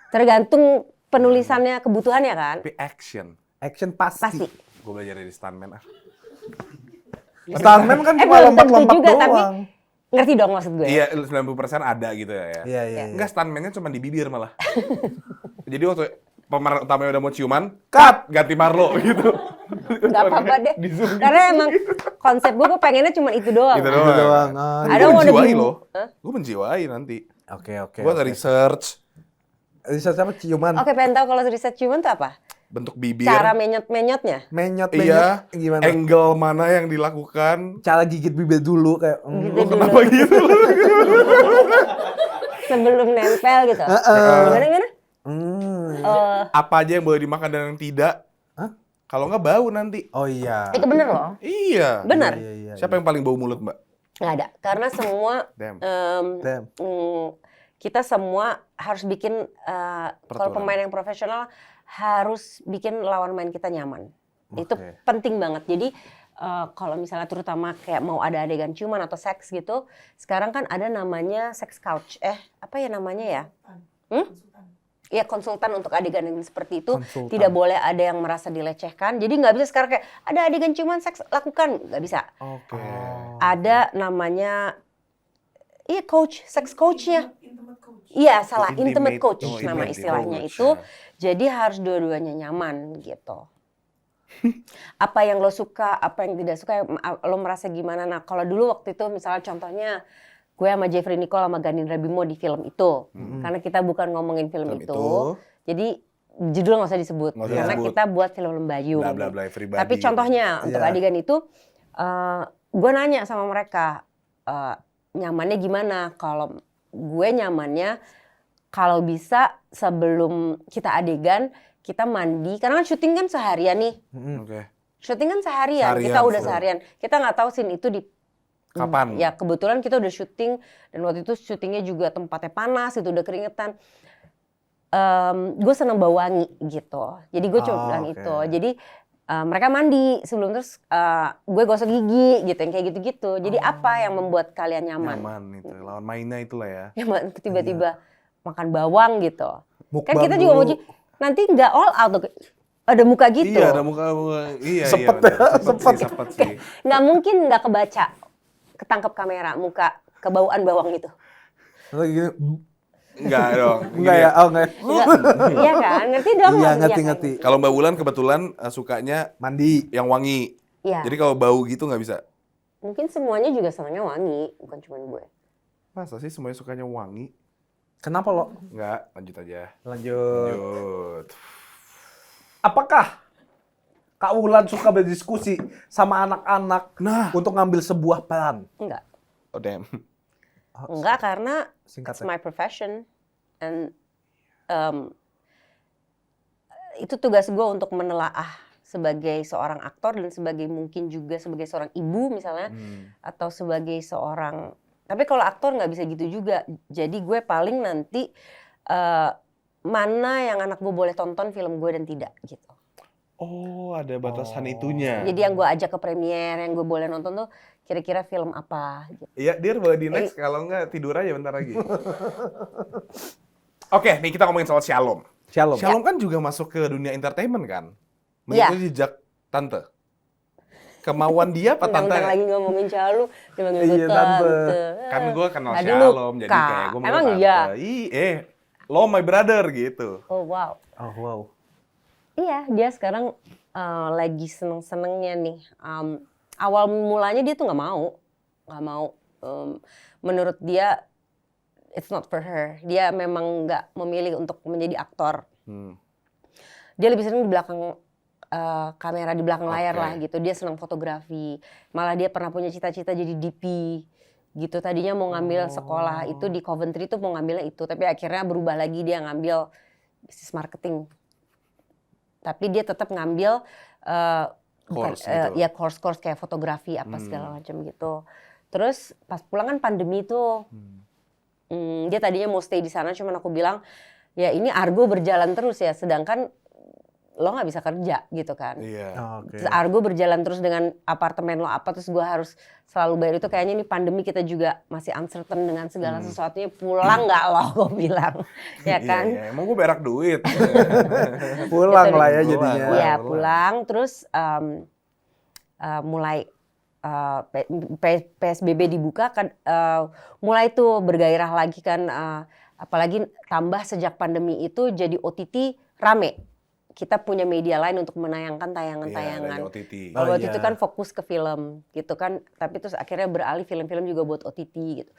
tergantung penulisannya, kebutuhannya kan.
Tapi action.
Action pasti.
Pasti.
Gue belajar dari stuntman.
Stuntman kan cuma
belum tentu
lompat-lompat
juga,
doang.
tapi ngerti dong maksud gue.
Iya, 90% ada gitu ya.
Iya.
Enggak, stuntman-nya cuma di bibir malah. Jadi waktu pemeran utamanya udah mau ciuman,
Cut!
ganti Marlo gitu.
Gak apa-apa deh.
Di zoom.
Karena emang konsep gue pengennya cuma itu doang.
Gitu
Itu doang. Oh,
Ada
Gue
mau
menjiwai
lebih-
loh.
Hah?
Gue menjiwai nanti.
Oke.
Gue ada research
Riset apa ciuman?
Oke, pengen tahu kalau riset ciuman itu apa?
bentuk bibir.
Cara menyot-menyotnya.
Menyot
Iya,
gimana?
angle mana yang dilakukan.
Cara gigit bibir dulu kayak.
Gitu dulu.
Kenapa gitu?
Sebelum nempel gitu. Gimana?
Apa aja yang boleh dimakan dan yang tidak.
Hah?
Kalau nggak bau nanti.
Oh iya.
Itu bener loh.
Iya.
Benar.
Iya.
Siapa yang paling bau mulut, Mbak?
Nggak ada. Karena semua
Damn.
Damn.
kita semua harus bikin kalau
Peraturan.
pemain yang profesional harus bikin lawan main kita nyaman. Itu
Oke.
penting banget. Jadi kalau misalnya terutama kayak mau ada adegan ciuman atau seks gitu, sekarang kan ada namanya sex couch. Apa ya namanya ya? Iya, konsultan untuk adegan yang seperti itu.
Konsultan.
Tidak boleh ada yang merasa dilecehkan. Jadi nggak bisa sekarang kayak ada adegan ciuman seks lakukan, nggak bisa.
Oke.
Ada namanya coach, sex coach-nya. Iya, salah, intimate coach
Oh,
nama
intimate
istilahnya
coach,
itu.
ya.
Jadi harus dua-duanya nyaman gitu. Apa yang lo suka, apa yang tidak suka, lo merasa gimana. Nah, kalau dulu waktu itu misalnya contohnya gue sama Jeffrey Nicole sama Ganindra Bimo di film itu. Karena kita bukan ngomongin film
Film
itu.
itu.
Jadi judul nggak usah disebut.
Nggak usah
Karena
disebut.
kita buat film Lembayung.
Bla bla bla everybody.
Tapi contohnya untuk
Iya.
adegan itu, gue nanya sama mereka, nyamannya gimana? Kalau gue nyamannya, kalau bisa sebelum kita adegan, kita mandi. Karena kan syuting kan seharian nih.
Oke.
Syuting kan seharian,
Seharian,
kita udah
full.
seharian. Kita nggak tahu scene itu di
Kapan?
Ya kebetulan kita udah syuting dan waktu itu syutingnya juga tempatnya panas, itu udah keringetan. Gue seneng bau wangi gitu. Jadi gue cuma bilang
oke.
itu. Jadi mereka mandi sebelum, terus gue gosok gigi gitu, yang kayak gitu-gitu. Jadi apa yang membuat kalian nyaman?
Nyaman itu. Lawan mainnya itulah ya.
Nyaman tiba-tiba makan bawang gitu. Kan
Mukbang
kita juga mau
dulu.
nanti nggak all out tuh. Ada muka gitu.
Iya, ada muka. Iya,
Sepet
iya. benar.
sepet.
Sepet sih.
Nggak mungkin nggak kebaca, ketangkep kamera muka kebauan bawang itu.
Lagi gini.
Enggak dong.
Enggak
Gini
ya? Oh enggak.
Iya kan, ngerti dong?
Iya,
maksudnya kan?
ngerti.
Kalau Mbak Wulan kebetulan sukanya
Mandi.
yang wangi.
Iya.
Jadi kalau bau gitu nggak bisa.
Mungkin semuanya juga senangnya wangi, bukan cuma gue.
Masa sih semuanya sukanya wangi?
Kenapa lo?
Enggak, lanjut aja.
Lanjut.
Lanjut.
Apakah Kak Wulan suka berdiskusi sama anak-anak
Nah.
untuk ngambil sebuah peran?
Enggak.
Oh damn.
Enggak, karena it's
Singkat
my profession. And itu tugas gue untuk menelaah sebagai seorang aktor dan sebagai mungkin juga sebagai seorang ibu misalnya. Atau sebagai seorang... Tapi kalau aktor nggak bisa gitu juga. Jadi gue paling nanti mana yang anak gue boleh tonton film gue dan tidak gitu.
Oh, ada batasan itunya.
Jadi yang gue ajak ke premier, yang gue boleh nonton tuh kira-kira film apa gitu.
Iya, Dir boleh di next. Kalau nggak tidur aja bentar lagi. Oke, nih kita ngomongin soal Shalom.
Shalom.
Shalom kan juga masuk ke dunia entertainment kan?
Iya.
Mengikuti jejak tante. kemauan dia apa tante?
Tentang lagi ngomongin Shalom, dia manggil gue
Iya, tante.
tante.
Kan gue kenal
Tadi lu,
Shalom, jadi
Kak.
kayak gue manggil
Emang
tante.
iya?
Lo my brother gitu.
Oh wow.
Oh wow.
Iya, dia sekarang lagi seneng-senengnya nih. Awal mulanya dia tuh nggak mau. Menurut dia, it's not for her. Dia memang nggak memilih untuk menjadi aktor. Dia lebih seneng di belakang kamera, di belakang layar lah gitu. Dia senang fotografi. Malah dia pernah punya cita-cita jadi DP gitu. Tadinya mau ngambil sekolah itu di Coventry tuh mau ngambilnya itu, tapi akhirnya berubah lagi, dia ngambil bisnis marketing. Tapi dia tetap ngambil course kayak fotografi apa segala macam gitu. Terus pas pulang kan pandemi tuh, dia tadinya mau stay di sana, cuman aku bilang ya ini Argo berjalan terus ya, sedangkan lo nggak bisa kerja gitu kan.
Iya.
Terus Argo berjalan terus dengan apartemen lo apa, terus gue harus selalu bayar itu. Kayaknya ini pandemi kita juga masih uncertain dengan segala sesuatunya. Pulang nggak lo, gue bilang, ya kan?
Iya. Emang gue berak duit.
Pulang
Gitu
lah ya
deh.
jadinya.
Iya pulang, terus mulai PSBB dibuka kan, mulai tuh bergairah lagi kan, apalagi tambah sejak pandemi itu jadi OTT rame. Kita punya media lain untuk menayangkan tayangan-tayangan.
Iya, OTT.
Kalau waktu
iya.
itu kan fokus ke film gitu kan, tapi terus akhirnya beralih film-film juga buat OTT gitu.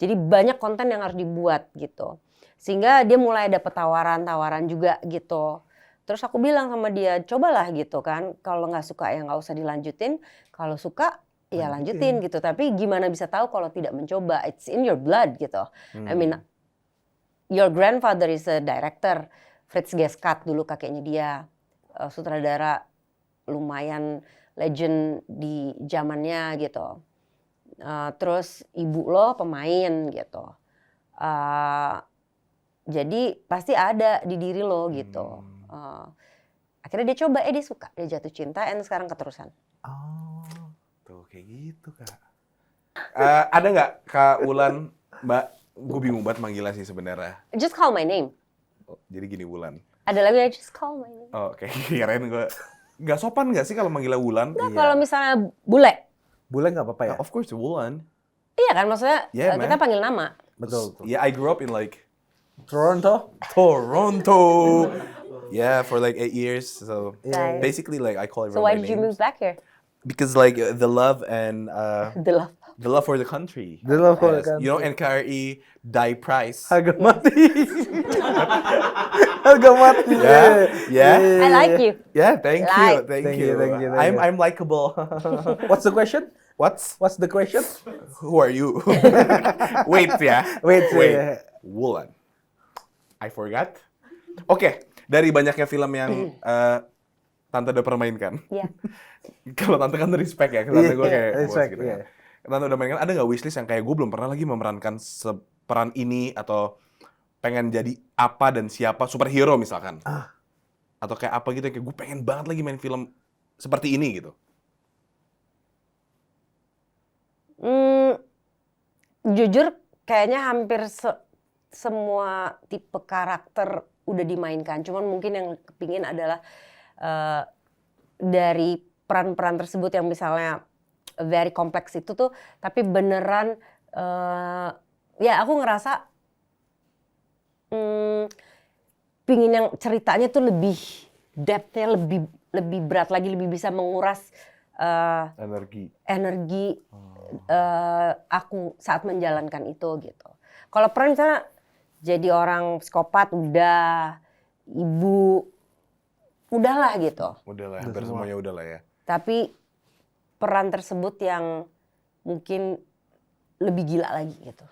Jadi banyak konten yang harus dibuat gitu. Sehingga dia mulai dapet tawaran-tawaran juga gitu. Terus aku bilang sama dia, cobalah gitu kan, kalau nggak suka ya nggak usah dilanjutin, kalau suka ya lanjutin gitu. Tapi gimana bisa tahu kalau tidak mencoba? It's in your blood gitu. I mean, your grandfather is a director. Fritz Geskat dulu kakeknya dia, sutradara lumayan legend di zamannya gitu. Terus ibu lo pemain gitu. Jadi pasti ada di diri lo gitu. Akhirnya dia coba, dia suka, dia jatuh cinta, and sekarang keterusan.
Oh, tuh kayak gitu Kak. Ada nggak Kak Wulan, Mbak? Gue bingung banget manggilnya sih sebenarnya.
Just call my name.
Oh, jadi gini Wulan.
Ada lagu yang just call my name.
Oh, oke. Kirain gue. Nggak sopan nggak sih kalau manggilnya Wulan?
Nah, kalau misalnya bule,
Boleh nggak apa-apa ya?
Of course, Wulan.
iya kan maksudnya
Yeah,
kita
man.
panggil nama.
Betul.
Yeah, I grew up in like
Toronto.
Toronto. Yeah, for like 8 years. So
Nice.
basically, like I call
So
everyone
why
by
did you
names.
move back here?
Because like the love and
The love.
for the country.
The love for the
Yes. You know, NKRI die price.
Harga mati. Harga mati.
Yeah.
I like you.
Yeah, thank you,
Like.
thank
Thank
you.
you, thank you, thank you.
I'm likable.
What's the question?
What's
What's the question?
who are you? Wait ya.
Wait.
Wulan. I forgot. Oke, dari banyaknya film yang Tante udah pernah mainkan.
Iya.
Kalau Tante kan respect ya, Tante gue kayak bos
respect,
gitu
iya.
ya. Tante udah mainkan, ada nggak wishlist yang kayak gue belum pernah lagi memerankan peran ini, atau pengen jadi apa dan siapa, superhero misalkan. Atau kayak apa gitu, kayak gue pengen banget lagi main film seperti ini gitu.
Jujur kayaknya hampir semua tipe karakter udah dimainkan. Cuman mungkin yang kepingin adalah dari peran-peran tersebut yang misalnya very kompleks itu tuh, tapi beneran ya aku ngerasa pingin yang ceritanya tuh lebih depth-nya lebih berat lagi, lebih bisa menguras energi aku saat menjalankan itu gitu. Kalau peran misalnya jadi orang psikopat udah, ibu udahlah gitu.
Udahlah, hampir semuanya udahlah ya.
Tapi peran tersebut yang mungkin lebih gila lagi gitu.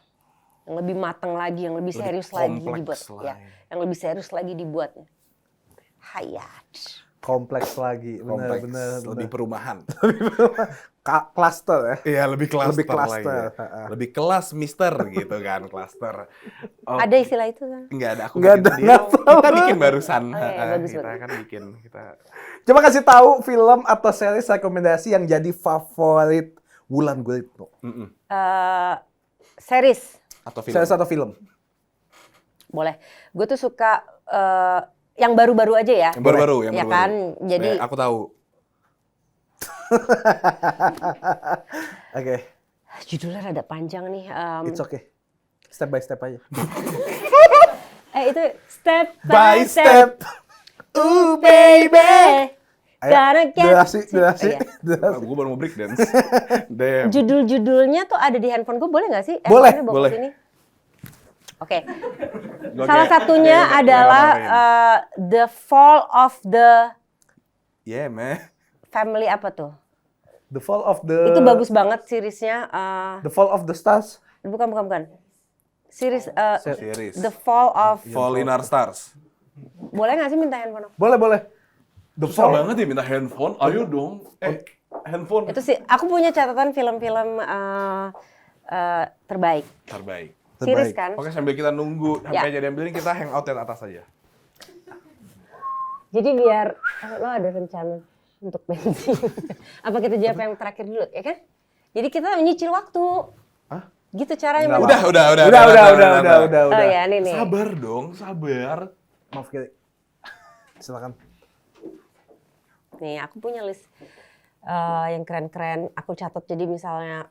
Yang lebih matang lagi, yang lebih serius lagi dibuat. Ya, yang lebih serius lagi dibuatnya. Hayat.
Kompleks lagi,
Kompleks,
bener.
lebih perumahan.
Cluster ya.
Iya, lebih cluster,
Lebih cluster.
lagi. Lebih kelas mister gitu kan, cluster. Oh,
Ada istilah itu kan?
Enggak ada, aku
Nggak
bikin
ada,
sendiri.
nggak tahu.
Kita bikin barusan.
Oh, iya, bagus
Kita
banget.
kan bikin, kita
Coba kasih tahu film atau series rekomendasi yang jadi favorit Wulan Guritno.
Series.
atau film.
Series atau film?
Boleh. Gue tuh suka yang baru-baru aja ya.
Yang baru-baru, yang
Ya
baru-baru.
kan? Jadi
Aku tahu.
Oke,
Judulnya rada panjang nih.
it's okay. Step by step aja.
Itu step
By step.
Ooh baby.
Ayo,
Gotta get
durasi,
to-
durasi,
Oh, iya.
durasi.
Gue baru mau break dance. Damn.
Judul-judulnya tuh ada di handphone gue, boleh nggak sih?
Boleh,
Handphonenya bawa
boleh.
ke sini. Oke.
Gua
Salah
kayak-
satunya
kayak
adalah
nggak
The Fall of the
Yeah, man.
Family apa tuh?
The Fall of the...
Itu bagus banget seriesnya.
The Fall of the Stars.
Bukan. Series
Series.
The Fall of.
Fall in Our Stars.
Boleh nggak sih minta handphone?
Boleh, boleh. The
Susah
Fall.
banget ya minta handphone. Ayo dong. Handphone.
Itu sih. Aku punya catatan film-film terbaik.
Terbaik.
Series kan.
Oke, sambil kita nunggu
Ya.
sampai jadi ambilin, kita hangout di atas aja.
Jadi biar lo ada rencana untuk bensin. Apa kita jawab yang terakhir dulu, ya kan? Jadi kita menyicil waktu.
Hah?
Gitu caranya.
Enggak,
Mas.
Udah.
Udah.
Oh ya, nih.
Sabar dong, sabar.
Maaf, Kiri. Silakan.
Nih, aku punya list yang keren-keren. Aku catat jadi misalnya,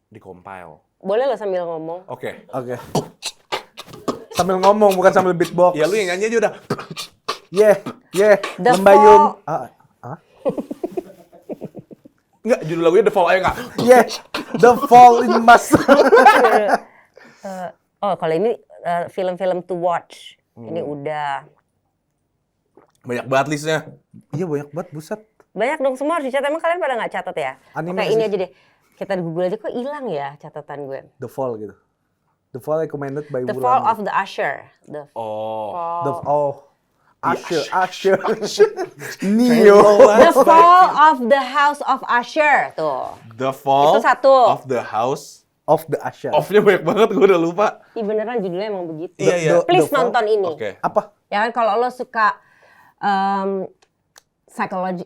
Di compile.
boleh lo sambil ngomong.
Oke.
Oke. Sambil ngomong, bukan sambil beatbox.
Ya lu yang nyanyi aja udah.
Yeah.
The
Lembayung.
Enggak, judul lagunya The Fall, ayo enggak.
Yeah. The Fall in Mas.
Kalau ini film-film to watch. Ini udah.
Banyak banget listnya.
Iya, banyak banget, buset.
Banyak dong, semua harus dicatat. Emang kalian pada nggak catat ya?
Anime
Oke,
sih.
ini aja deh. Kita di Google aja, kok hilang ya catatan gue.
The Fall gitu. The Fall recommended by
The
Wulan.
Fall of the Usher. The
Oh.
Fall.
Usher. Neo.
The Fall of the House of Usher. Tuh.
The Fall
Itu satu.
of the House.
Of the Usher.
Off-nya banyak banget, gue udah lupa.
Ih, beneran judulnya emang begitu.
Iya.
Please
The Fall.
nonton ini.
Oke.
Apa?
Ya kan kalau lo suka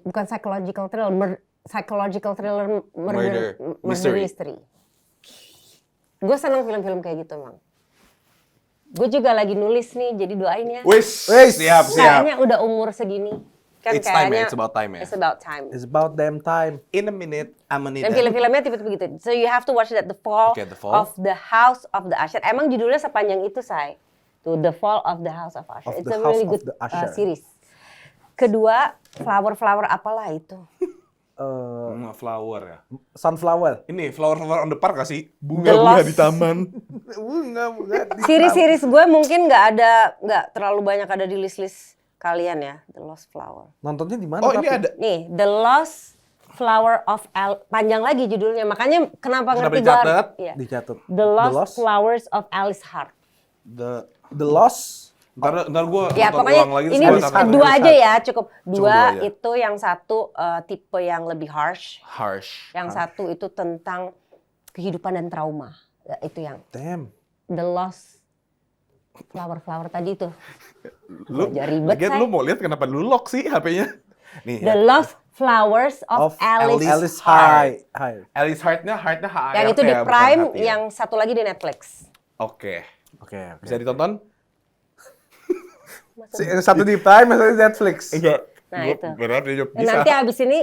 bukan psychological thriller, psychological thriller murder
Mystery.
mystery. Gue seneng film-film kayak gitu emang. Gue juga lagi nulis nih, jadi doain ya.
Wis,
Wis.
siap.
Kayaknya udah umur segini. Kan
It's time ya,
kayaknya
it's about time ya.
It's about time.
It's about damn time.
In a minute, I'm a need.
Dan film-filmnya tipe-tipe gitu. So you have to watch that, The Fall,
Okay, The Fall.
of the House of the Usher. Emang judulnya sepanjang itu, Say. Tuh, The Fall of the House of Usher.
Of
It's
the
a
House
really
of
good
the Usher.
series. Kedua, Flower apalah itu.
Flower ya.
Sunflower.
Ini flower on the park gak sih?
The
Bunga-bunga
Lost.
di taman.
Bunga.
Series gue mungkin nggak terlalu banyak ada di list-list kalian ya. The Lost Flower.
Nontonnya di mana?
Oh, ini
tapi?
ada.
Nih, The Lost Flower of panjang lagi judulnya. Makanya kenapa ngerti gue?
dicatat?
Iya.
Dicatat.
The Lost Flowers of Alice Hart.
The
The Lost.
Ntar gue
Ya
nonton
pokoknya
ulang lagi terus
ini
gua catat.
dua aja ya, cukup. Dua
dua aja.
itu yang satu tipe yang lebih harsh.
Harsh.
Yang satu itu tentang kehidupan dan trauma. Ya, itu yang
Damn.
The Lost Flower tadi itu.
Lu,
Agak ribet,
lagian
Say.
lu mau lihat kenapa lu lock sih HP-nya? Nih
The
ya.
Lost Flowers of Alice.
Alice High.
Alice Heart-nya H-A-R-T
Yang itu di
ya, bukan
Prime,
hati ya.
yang satu lagi di Netflix.
Oke.
Oke.
Bisa ditonton?
Yang satu di Prime, yang satu di Netflix.
Enggak.
Nah,
Gua
itu.
Beneran dia jawab
Dan
bisa.
nanti abis ini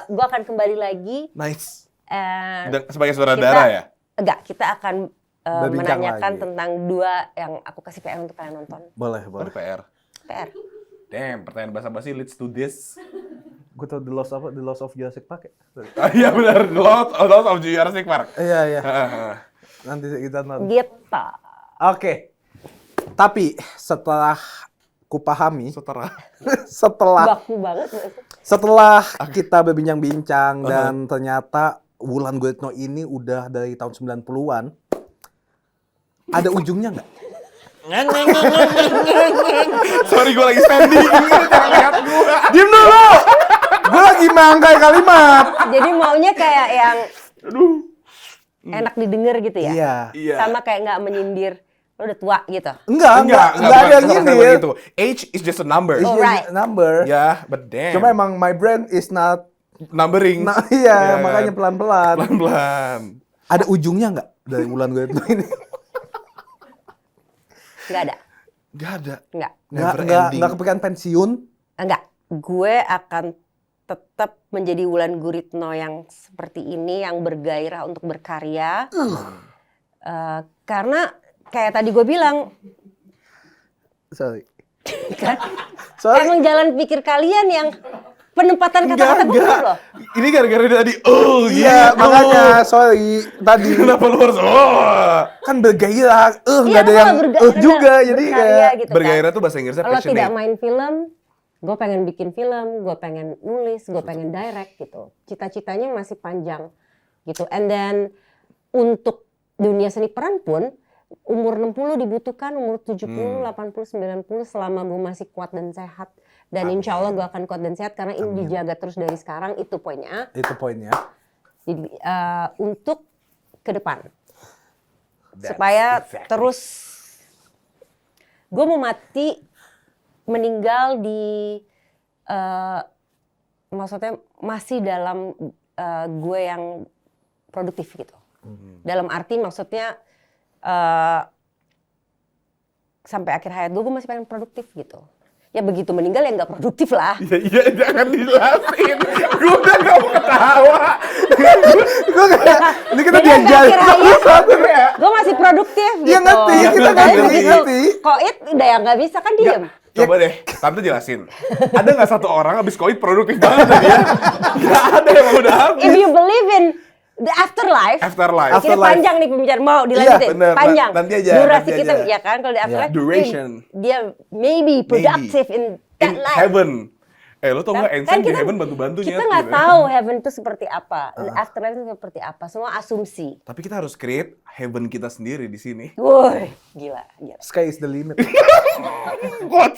gue akan kembali lagi.
Nice.
eh,
Sebagai saudara ya?
Enggak, kita akan
Berbincang
menanyakan
lagi.
tentang dua yang aku kasih PR untuk kalian nonton.
Boleh.
Baru PR.
PR.
Damn, pertanyaan basa-basi leads to this.
Gue tau The Lost apa? The Lost of Jurassic Park ya?
Ah, iya benar, Lost of Jurassic Park.
Iya. Nanti kita nonton.
Gitu.
Oke. Tapi setelah kupahami,
Setara.
Baku banget.
setelah kita berbincang-bincang dan ternyata Wulan Guritno ini udah dari tahun 90-an, ada ujungnya nggak?
Sorry, gue lagi standing. Jangan lihat gue.
Diem dulu! Gue lagi mangkai kalimat!
Jadi maunya kayak yang enak didengar gitu ya?
Iya.
Iya.
Sama kayak nggak menyindir, lo udah tua gitu.
Enggak ada
bukan
yang
sama-sama
ini.
gitu. Age is just a number.
It's
Oh,
just
right.
number.
Ya, but damn.
Cuma emang my brain is not...
numbering.
Nah, iya,
Ya,
makanya pelan-pelan.
pelan-pelan.
Ada ujungnya nggak dari Wulan Guritno ini?
Nggak ada.
Gak ada.
Nggak.
Never ending.
Nggak kepikiran pensiun?
Enggak. Gue akan tetap menjadi Wulan Guritno yang seperti ini, yang bergairah untuk berkarya. Karena kayak tadi gue bilang,
Sorry.
kan,
Sorry.
emang jalan pikir kalian yang penempatan kata-kata gue bener loh.
Ini gara-gara dia tadi,
Iya,
gitu.
makanya sorry tadi
Kenapa lu harus,
kan bergairah, nggak
Iya,
ada
kalau
yang
bergairah,
juga, jadi
berkarya
kayak
gitu kan.
bergairah tuh bahasa Inggrisnya
Kalau tidak
passionate.
main film, gue pengen bikin film, gue pengen nulis, gue pengen direct gitu. Cita-citanya masih panjang gitu. And then untuk dunia seni peran pun umur 60 dibutuhkan, umur 70, 80, 90 selama gue masih kuat dan sehat. Dan insya Allah gue akan kuat dan sehat karena ini dijaga terus dari sekarang, itu poinnya.
itu poinnya.
Jadi untuk ke depan. Supaya terus gue mau mati meninggal di maksudnya masih dalam gue yang produktif gitu. Dalam arti maksudnya sampai akhir hayat gue masih pengen produktif gitu. Ya begitu meninggal ya nggak produktif lah.
Iya, jangan dijelasin. Gue udah gak mau ketawa.
Gue kayak, ini kita
Jadi sampai
diajarin
akhir hayat gue masih produktif gitu.
Iya, ngerti, kita
Tapi
ngerti,
begitu
ngerti.
koit udah ya nggak bisa kan diem.
Coba deh, Tante jelasin. Ada nggak satu orang abis COVID produktif banget tadi ya? Nggak ada, emang udah habis.
If you believe in the afterlife,
Afterlife.
kita panjang nih pembicaraan, mau dilanjutin?
Iya, bener.
Panjang.
Nanti aja,
Durasi
nanti
kita,
aja.
ya kan, kalau di afterlife,
Duration.
dia maybe productive in that
In
life.
heaven. Lo tau nggak
Kan
Einstein di
kita-
heaven bantu-bantu
Kita
nyet,
nggak
gitu.
tahu heaven itu seperti apa, afterlife itu seperti apa, semua asumsi.
Tapi kita harus create heaven kita sendiri di sini.
Woi, gila, gila.
Sky is the limit.
What?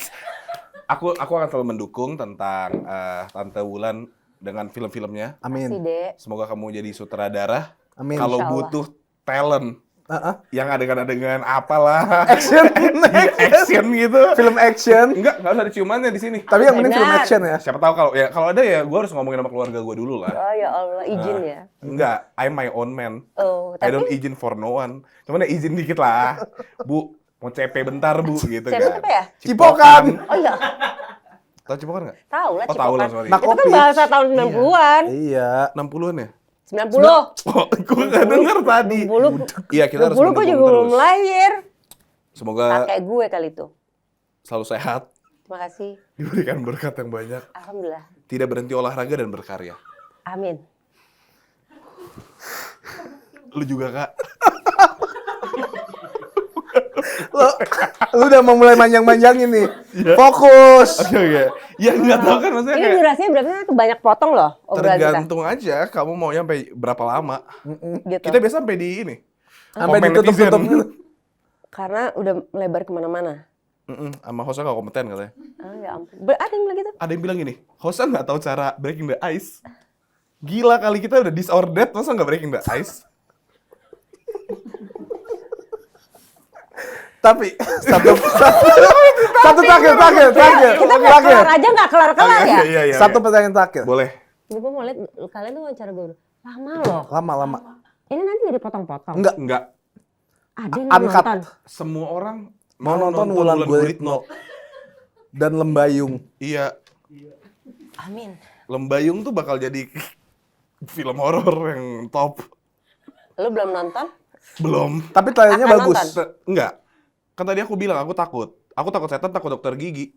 Aku akan selalu mendukung tentang Tante Wulan dengan film-filmnya.
Kasih
Amin.
deh.
Semoga kamu jadi sutradara.
Amin.
Kalau
Insya Allah.
butuh talent
Heeh.
yang adegan-adegan apalah.
Action.
Iya, action gitu.
Film action.
Enggak usah ada ciumannya di sini.
Tapi yang penting film
Benar.
action ya.
Siapa tahu kalau ada ya gue harus ngomongin sama keluarga gue dulu lah.
Oh ya Allah, izin ya.
Enggak, I'm my own man.
Oh,
I don't
tapi
izin for no one. Cuman ya izin dikit lah. Bu, mau CP bentar bu gitu
CP
kan.
apa ya?
Cipokan.
Oh iya,
Tahu Cipokan nggak?
tahu lah
Oh, tahu lah,
Cipokan.
sorry.
Nah,
Itu kan
kopi.
bahasa tahun 90-an.
Iya.
60-an ya?
90.
Oh, gue nggak denger tadi.
60.
Iya, kita harus
20 gue
mendukung
juga belum
terus.
lahir.
Semoga
Kakek gue kali itu.
selalu sehat,
Terima kasih.
diberikan berkat yang banyak,
Alhamdulillah.
tidak berhenti olahraga dan berkarya.
Amin.
Lu juga, Kak.
Lu udah mau mulai manjang-manjangin nih. Fokus.
Oke. Ya nggak tahu kan maksudnya
Ini
kayak
durasinya berapa sih? Itu banyak potong loh obrolan kita.
tergantung aja kamu mau sampai berapa lama.
Gitu.
Kita biasa sampai di ini.
Sampai
komen
ditutup-tutup.
netizen.
Karena udah melebar kemana-mana.
Sama hostnya nggak kompeten katanya.
Ah, ya ampun. Ada yang bilang gitu?
Ada yang bilang gini, hostnya nggak tahu cara breaking the ice. Gila kali kita udah this or that, masa nggak breaking the ice?
Tapi satu terakhir.
Kita nggak kelar aja nggak kelar-kelar ya?
Iya.
Satu pertanyaan terakhir.
Boleh.
Gue mau lihat kalian tuh wawancara gue. Lama loh.
Lama.
Ini nanti jadi potong-potong.
Enggak.
Ada yang
Uncut.
nonton.
Semua orang
Mau nonton Wulan Guritno dan Lembayung.
Iya,
Amin.
Lembayung tuh bakal jadi film horor yang top.
Lu belum nonton?
Belum.
Tapi trailernya
Akan
bagus.
nonton.
Enggak. Kan tadi aku bilang aku takut. Aku takut setan, takut dokter gigi.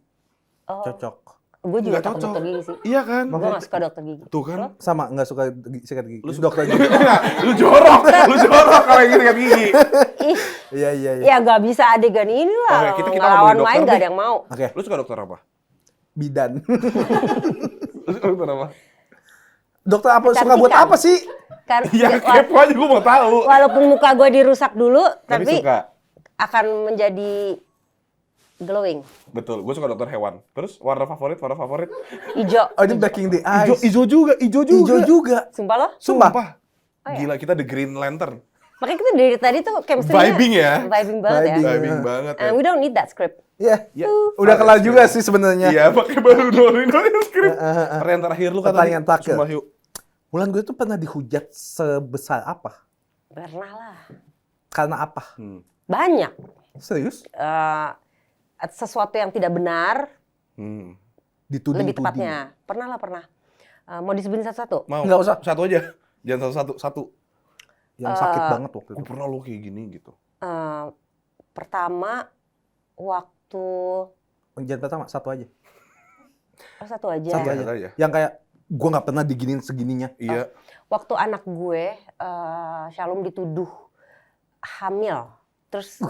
Oh,
Cocok.
gue juga
Nggak
takut dokter gigi sih.
Iya kan?
Gue gak suka dokter gigi.
Tuh kan.
Sama nggak suka sikat gigi.
Lu
Dokter
suka-
juga.
lu jorok kalau yang sikat gigi.
Ih,
Iya.
ya gak bisa adegan ini lah.
Oke, kita
Ngelawan
ngomongin
main
dokter
gak
deh.
ada yang mau.
Oke.
Lu suka dokter apa?
Bidan.
Lu suka dokter apa?
Dokter apa suka buat
Kecantikan.
apa sih?
Kan,
Ya kepo aja gue mau tahu.
walaupun muka gue dirusak dulu,
Tapi
tapi
suka.
akan menjadi glowing.
Betul, gue suka dokter hewan. Terus warna favorit?
Ijo.
Oh, ini Breaking the Ice.
Ijo juga.
Ijo juga.
Sumpah lo?
Sumpah.
Oh, ya?
Gila, kita the Green Lantern.
Makanya kita dari tadi tuh chemistry-nya
Vibing ya?
Vibing banget ya.
Vibing.
Vibing banget ya.
And we don't need that script.
Iya.
Ya.
Udah kelar juga sih sebenarnya.
Iya, pakai baru nolin skrip. Pertanyaan terakhir lu kan
Pertanyaan
tadi.
terakhir.
Sumpah, yuk.
Wulan gue tuh pernah dihujat sebesar apa?
Pernah lah.
Karena apa?
Banyak.
Serius?
Sesuatu yang tidak benar,
Dituding-tuding.
lebih tepatnya. Pernah lah, pernah. Mau disebutin satu-satu?
Mau?
Nggak usah.
Satu aja. Jangan satu-satu.
Yang sakit banget waktu
Aku
itu.
pernah lo kayak gini gitu.
Pertama, waktu...
Jangan pertama, satu aja.
satu aja.
Satu aja.
Satu aja.
Yang kayak gue nggak pernah diginiin segininya.
Iya.
Waktu anak gue, Shalom dituduh hamil. Terus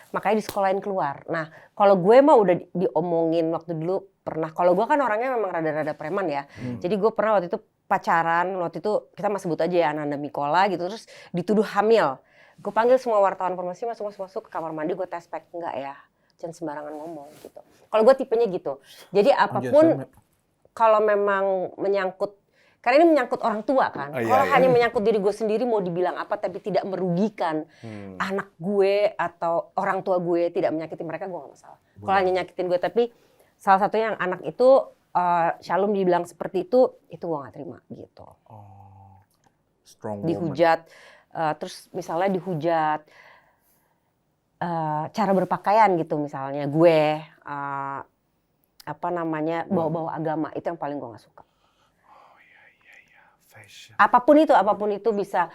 makanya disekolahin keluar. Nah, kalau gue mah udah diomongin waktu dulu pernah. Kalau gue kan orangnya memang rada-rada preman ya. Jadi gue pernah waktu itu pacaran. Waktu itu kita masih sebut aja ya Ananda Mikola gitu. Terus dituduh hamil. Gue panggil semua wartawan informasi masuk ke kamar mandi. Gue tes pack. Enggak ya. Jangan sembarangan ngomong gitu. Kalau gue tipenya gitu. Jadi apapun kalau memang menyangkut, karena ini menyangkut orang tua kan.
Oh, iya,
Kalau
iya.
hanya menyangkut diri gue sendiri mau dibilang apa tapi tidak merugikan anak gue atau orang tua gue, tidak menyakiti mereka, gue gak masalah. Kalau hanya nyakitin gue, tapi salah satunya yang anak itu Shalom dibilang seperti itu gue gak terima gitu.
Strong woman.
Dihujat, terus misalnya dihujat cara berpakaian gitu misalnya gue bawa-bawa agama, itu yang paling gue gak suka.
Fashion.
Apapun itu bisa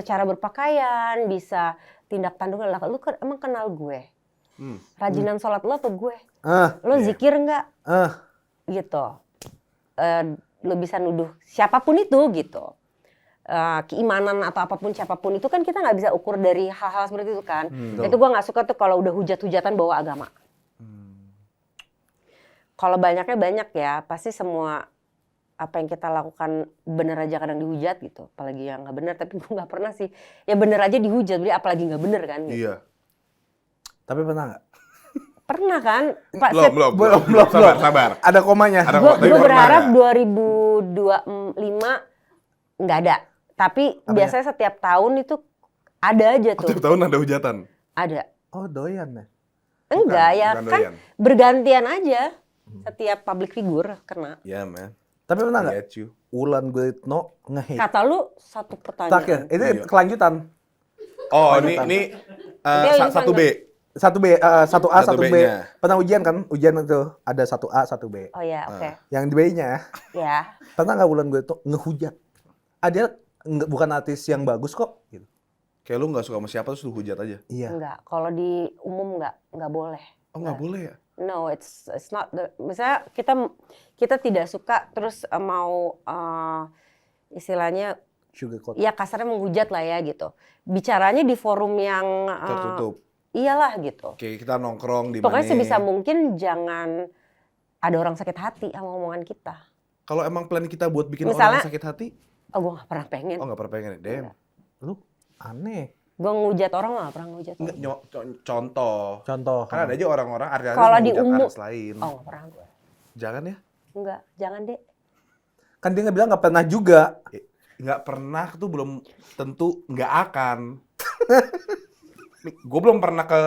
cara berpakaian, bisa tindak tanduk. Lu emang kenal gue? Rajinan sholat lo apa gue? Lo zikir nggak? Gitu. Lo bisa nuduh siapapun itu gitu. Keimanan atau apapun siapapun itu kan kita nggak bisa ukur dari hal-hal seperti itu kan. Itu gue nggak suka tuh kalau udah hujat-hujatan bawa agama. Kalau banyaknya banyak ya, pasti semua apa yang kita lakukan bener aja kadang dihujat gitu. Apalagi yang nggak bener, tapi gue nggak pernah sih. Ya bener aja dihujat, jadi apalagi nggak bener kan gitu.
Iya.
Tapi pernah nggak?
Pernah kan? Pak,
Belum. Sabar.
Ada komanya.
Ada
Gue
Tapi pernah
berharap
nggak?
2025 nggak ada. Tapi biasanya setiap tahun itu ada aja tuh.
Tiap tahun ada hujatan.
Ada.
Oh doyan ya?
Enggak ya
bukan
kan
doyan.
bergantian aja. Setiap public figure kena.
Ya, man.
Tapi pernah nggak?
Get you.
Wulan Guritno nge-hate.
Kata lu satu
Terakhir,
pertanyaan.
ini
Iya.
kelanjutan.
Oh, ini satu B.
Satu B, satu A,
Satu
satu B.
B-nya.
Pernah ujian kan? Ujian itu ada satu A, satu B.
Oh ya, oke.
Yang di B-nya,
Ya.
pernah nggak Wulan Guritno ngehujat? Dia bukan artis yang bagus kok. Gitu.
Kayak lu nggak suka sama siapa terus lu hujat aja.
Iya.
Enggak. Kalau di umum nggak boleh.
Oh, nggak boleh ya?
No, it's not. Misalnya kita tidak suka terus mau istilahnya
Sugarcoat.
ya kasarnya menghujat lah ya gitu. Bicaranya di forum yang
Tertutup.
iyalah gitu.
Oke, kita nongkrong di
Pokoknya
mana?
sebisa mungkin jangan ada orang sakit hati sama omongan kita.
Kalau emang plan kita buat bikin
Misalnya-
orang sakit hati,
Oh, gue gak pernah pengen.
oh nggak pernah pengen ya? Damn.
Lu aneh.
Gue ngehujat orang gak pernah ngehujat
Nggak,
orang.
contoh.
Contoh.
Kan ada aja orang-orang artis
Kalau di
menghujat
umum-
artis lain.
Oh, gak pernah gue.
Jangan ya.
Enggak, jangan deh.
Kan dia nggak bilang nggak pernah juga.
Nggak pernah tuh belum tentu nggak akan. Gue belum pernah ke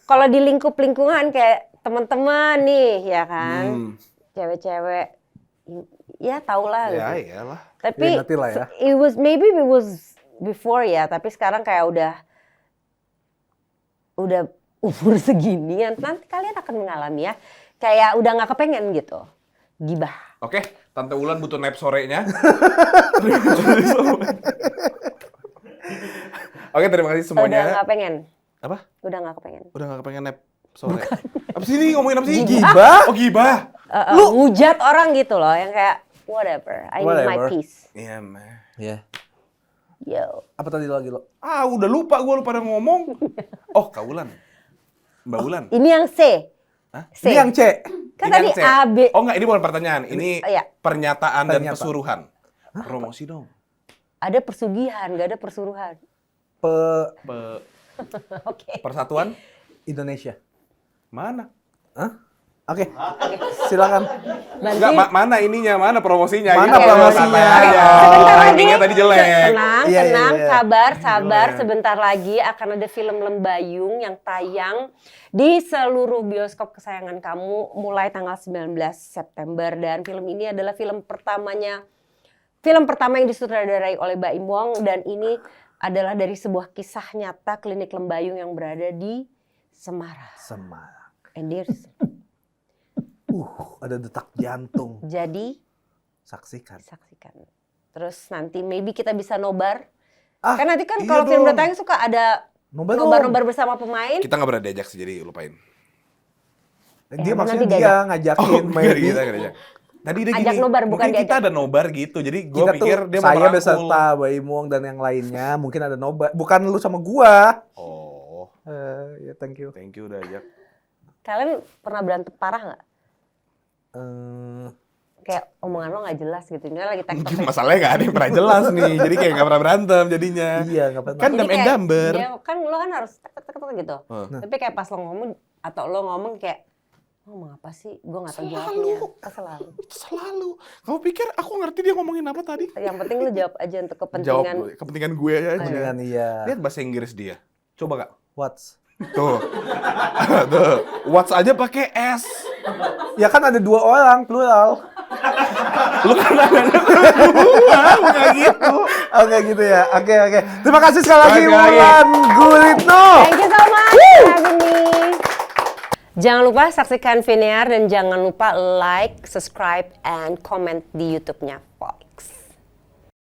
Kalau di lingkungan kayak teman-teman nih, ya kan, cewek-cewek, ya tau lah.
ya
gitu.
iyalah.
Tapi
Ya, ngerti lah ya.
it was before ya, tapi sekarang kayak udah umur segini, nanti kalian akan mengalami ya, kayak udah nggak kepengen gitu, gibah.
Oke, Tante Wulan butuh nap sorenya. Oke, terima kasih
Udah
semuanya.
nggak pengen,
Apa?
udah nggak kepengen.
Udah nggak kepengen nap sore? Apa sih ini ngomongin apa sih?
Gibah?
Oh gibah.
Ngujat orang gitu loh, yang kayak whatever, I need my
Whatever.
peace.
Iya, man.
Iya.
Yo.
Apa tadi lagi lo?
Ah, udah lupa gue lu pada ngomong. Oh, Kak Wulan. Mbak Wulan.
Ini yang C.
Hah?
C.
Ini yang C.
Kan
Ini
tadi
yang C.
A, B.
Oh enggak, ini bukan pertanyaan. Ini
Oh, iya.
pernyataan dan
Pernyataan.
pesuruhan. Promosi dong.
Ada persugihan, gak ada persuruhan. Oke.
Persatuan
Indonesia.
mana?
Hah? Oke. Silakan.
Enggak, mana ininya, mana promosinya?
Mana
gitu.
promosinya?
Santai aja.
Sebentar lagi.
Timingnya tadi jelek.
Tenang,
Iya, iya,
tenang,
iya.
sabar.
Jelek.
Sebentar lagi akan ada film Lembayung yang tayang di seluruh bioskop kesayangan kamu mulai tanggal 19 September. Dan film ini adalah film pertama yang disutradarai oleh Baim Wong. Dan ini adalah dari sebuah kisah nyata klinik Lembayung yang berada di Semarang.
Semarang.
And there's-
Ada detak jantung.
jadi
Saksikan.
Saksikan. Terus nanti maybe kita bisa nobar.
Ah,
Kan nanti kan
iya
kalau film
dong.
udah tayang suka ada
Nobar dong.
nobar-nobar bersama pemain.
Kita nggak pernah diajak sih, jadi lupain.
Dia
nanti
maksudnya dia ngajakin
enggak,
maybe.
kita nggak diajak. Tadi dia
Ajak
gini,
nobar, bukan
mungkin kita
diajak.
ada nobar gitu, jadi gue
Kita tuh,
pikir dia mau
saya
merangkul.
beserta Bayi Muang dan yang lainnya, mungkin ada nobar. Bukan lu sama gua.
Oh,
Ya thank you.
thank you udah ajak.
Kalian pernah berantem parah nggak?
Eh,
Kayak omongan lo nggak jelas gitu. Ini lagi
Mungkin
tektok.
masalahnya nggak ada yang pernah jelas nih, jadi kayak nggak pernah berantem jadinya.
iya, nggak pernah.
Kan
Jadi
dumb and
kayak
dumber.
dia kan lo kan harus tek gitu. Tapi kayak pas lo ngomong atau lo ngomong kayak ngomong apa sih? Gue nggak tahu jawabnya. Selalu.
Selalu. Kamu pikir aku ngerti dia ngomongin apa tadi?
Yang penting lo jawab aja untuk
Jawab
kepentingan.
kepentingan gue aja.
Mendingan iya.
Lihat bahasa Inggris dia. Coba Kak.
What's?
Tuh. Tuh. What's aja pakai S.
Ya kan ada 2 orang, plural.
Lu kan nanya gua, bukan gitu.
Oke gitu ya. Oke. Terima kasih sekali lagi
Sekali lagi.
Wulan Guritno.
Thank you so much for having me. Jangan lupa saksikan Vinear dan jangan lupa like, subscribe, and comment di YouTube-nya Voice.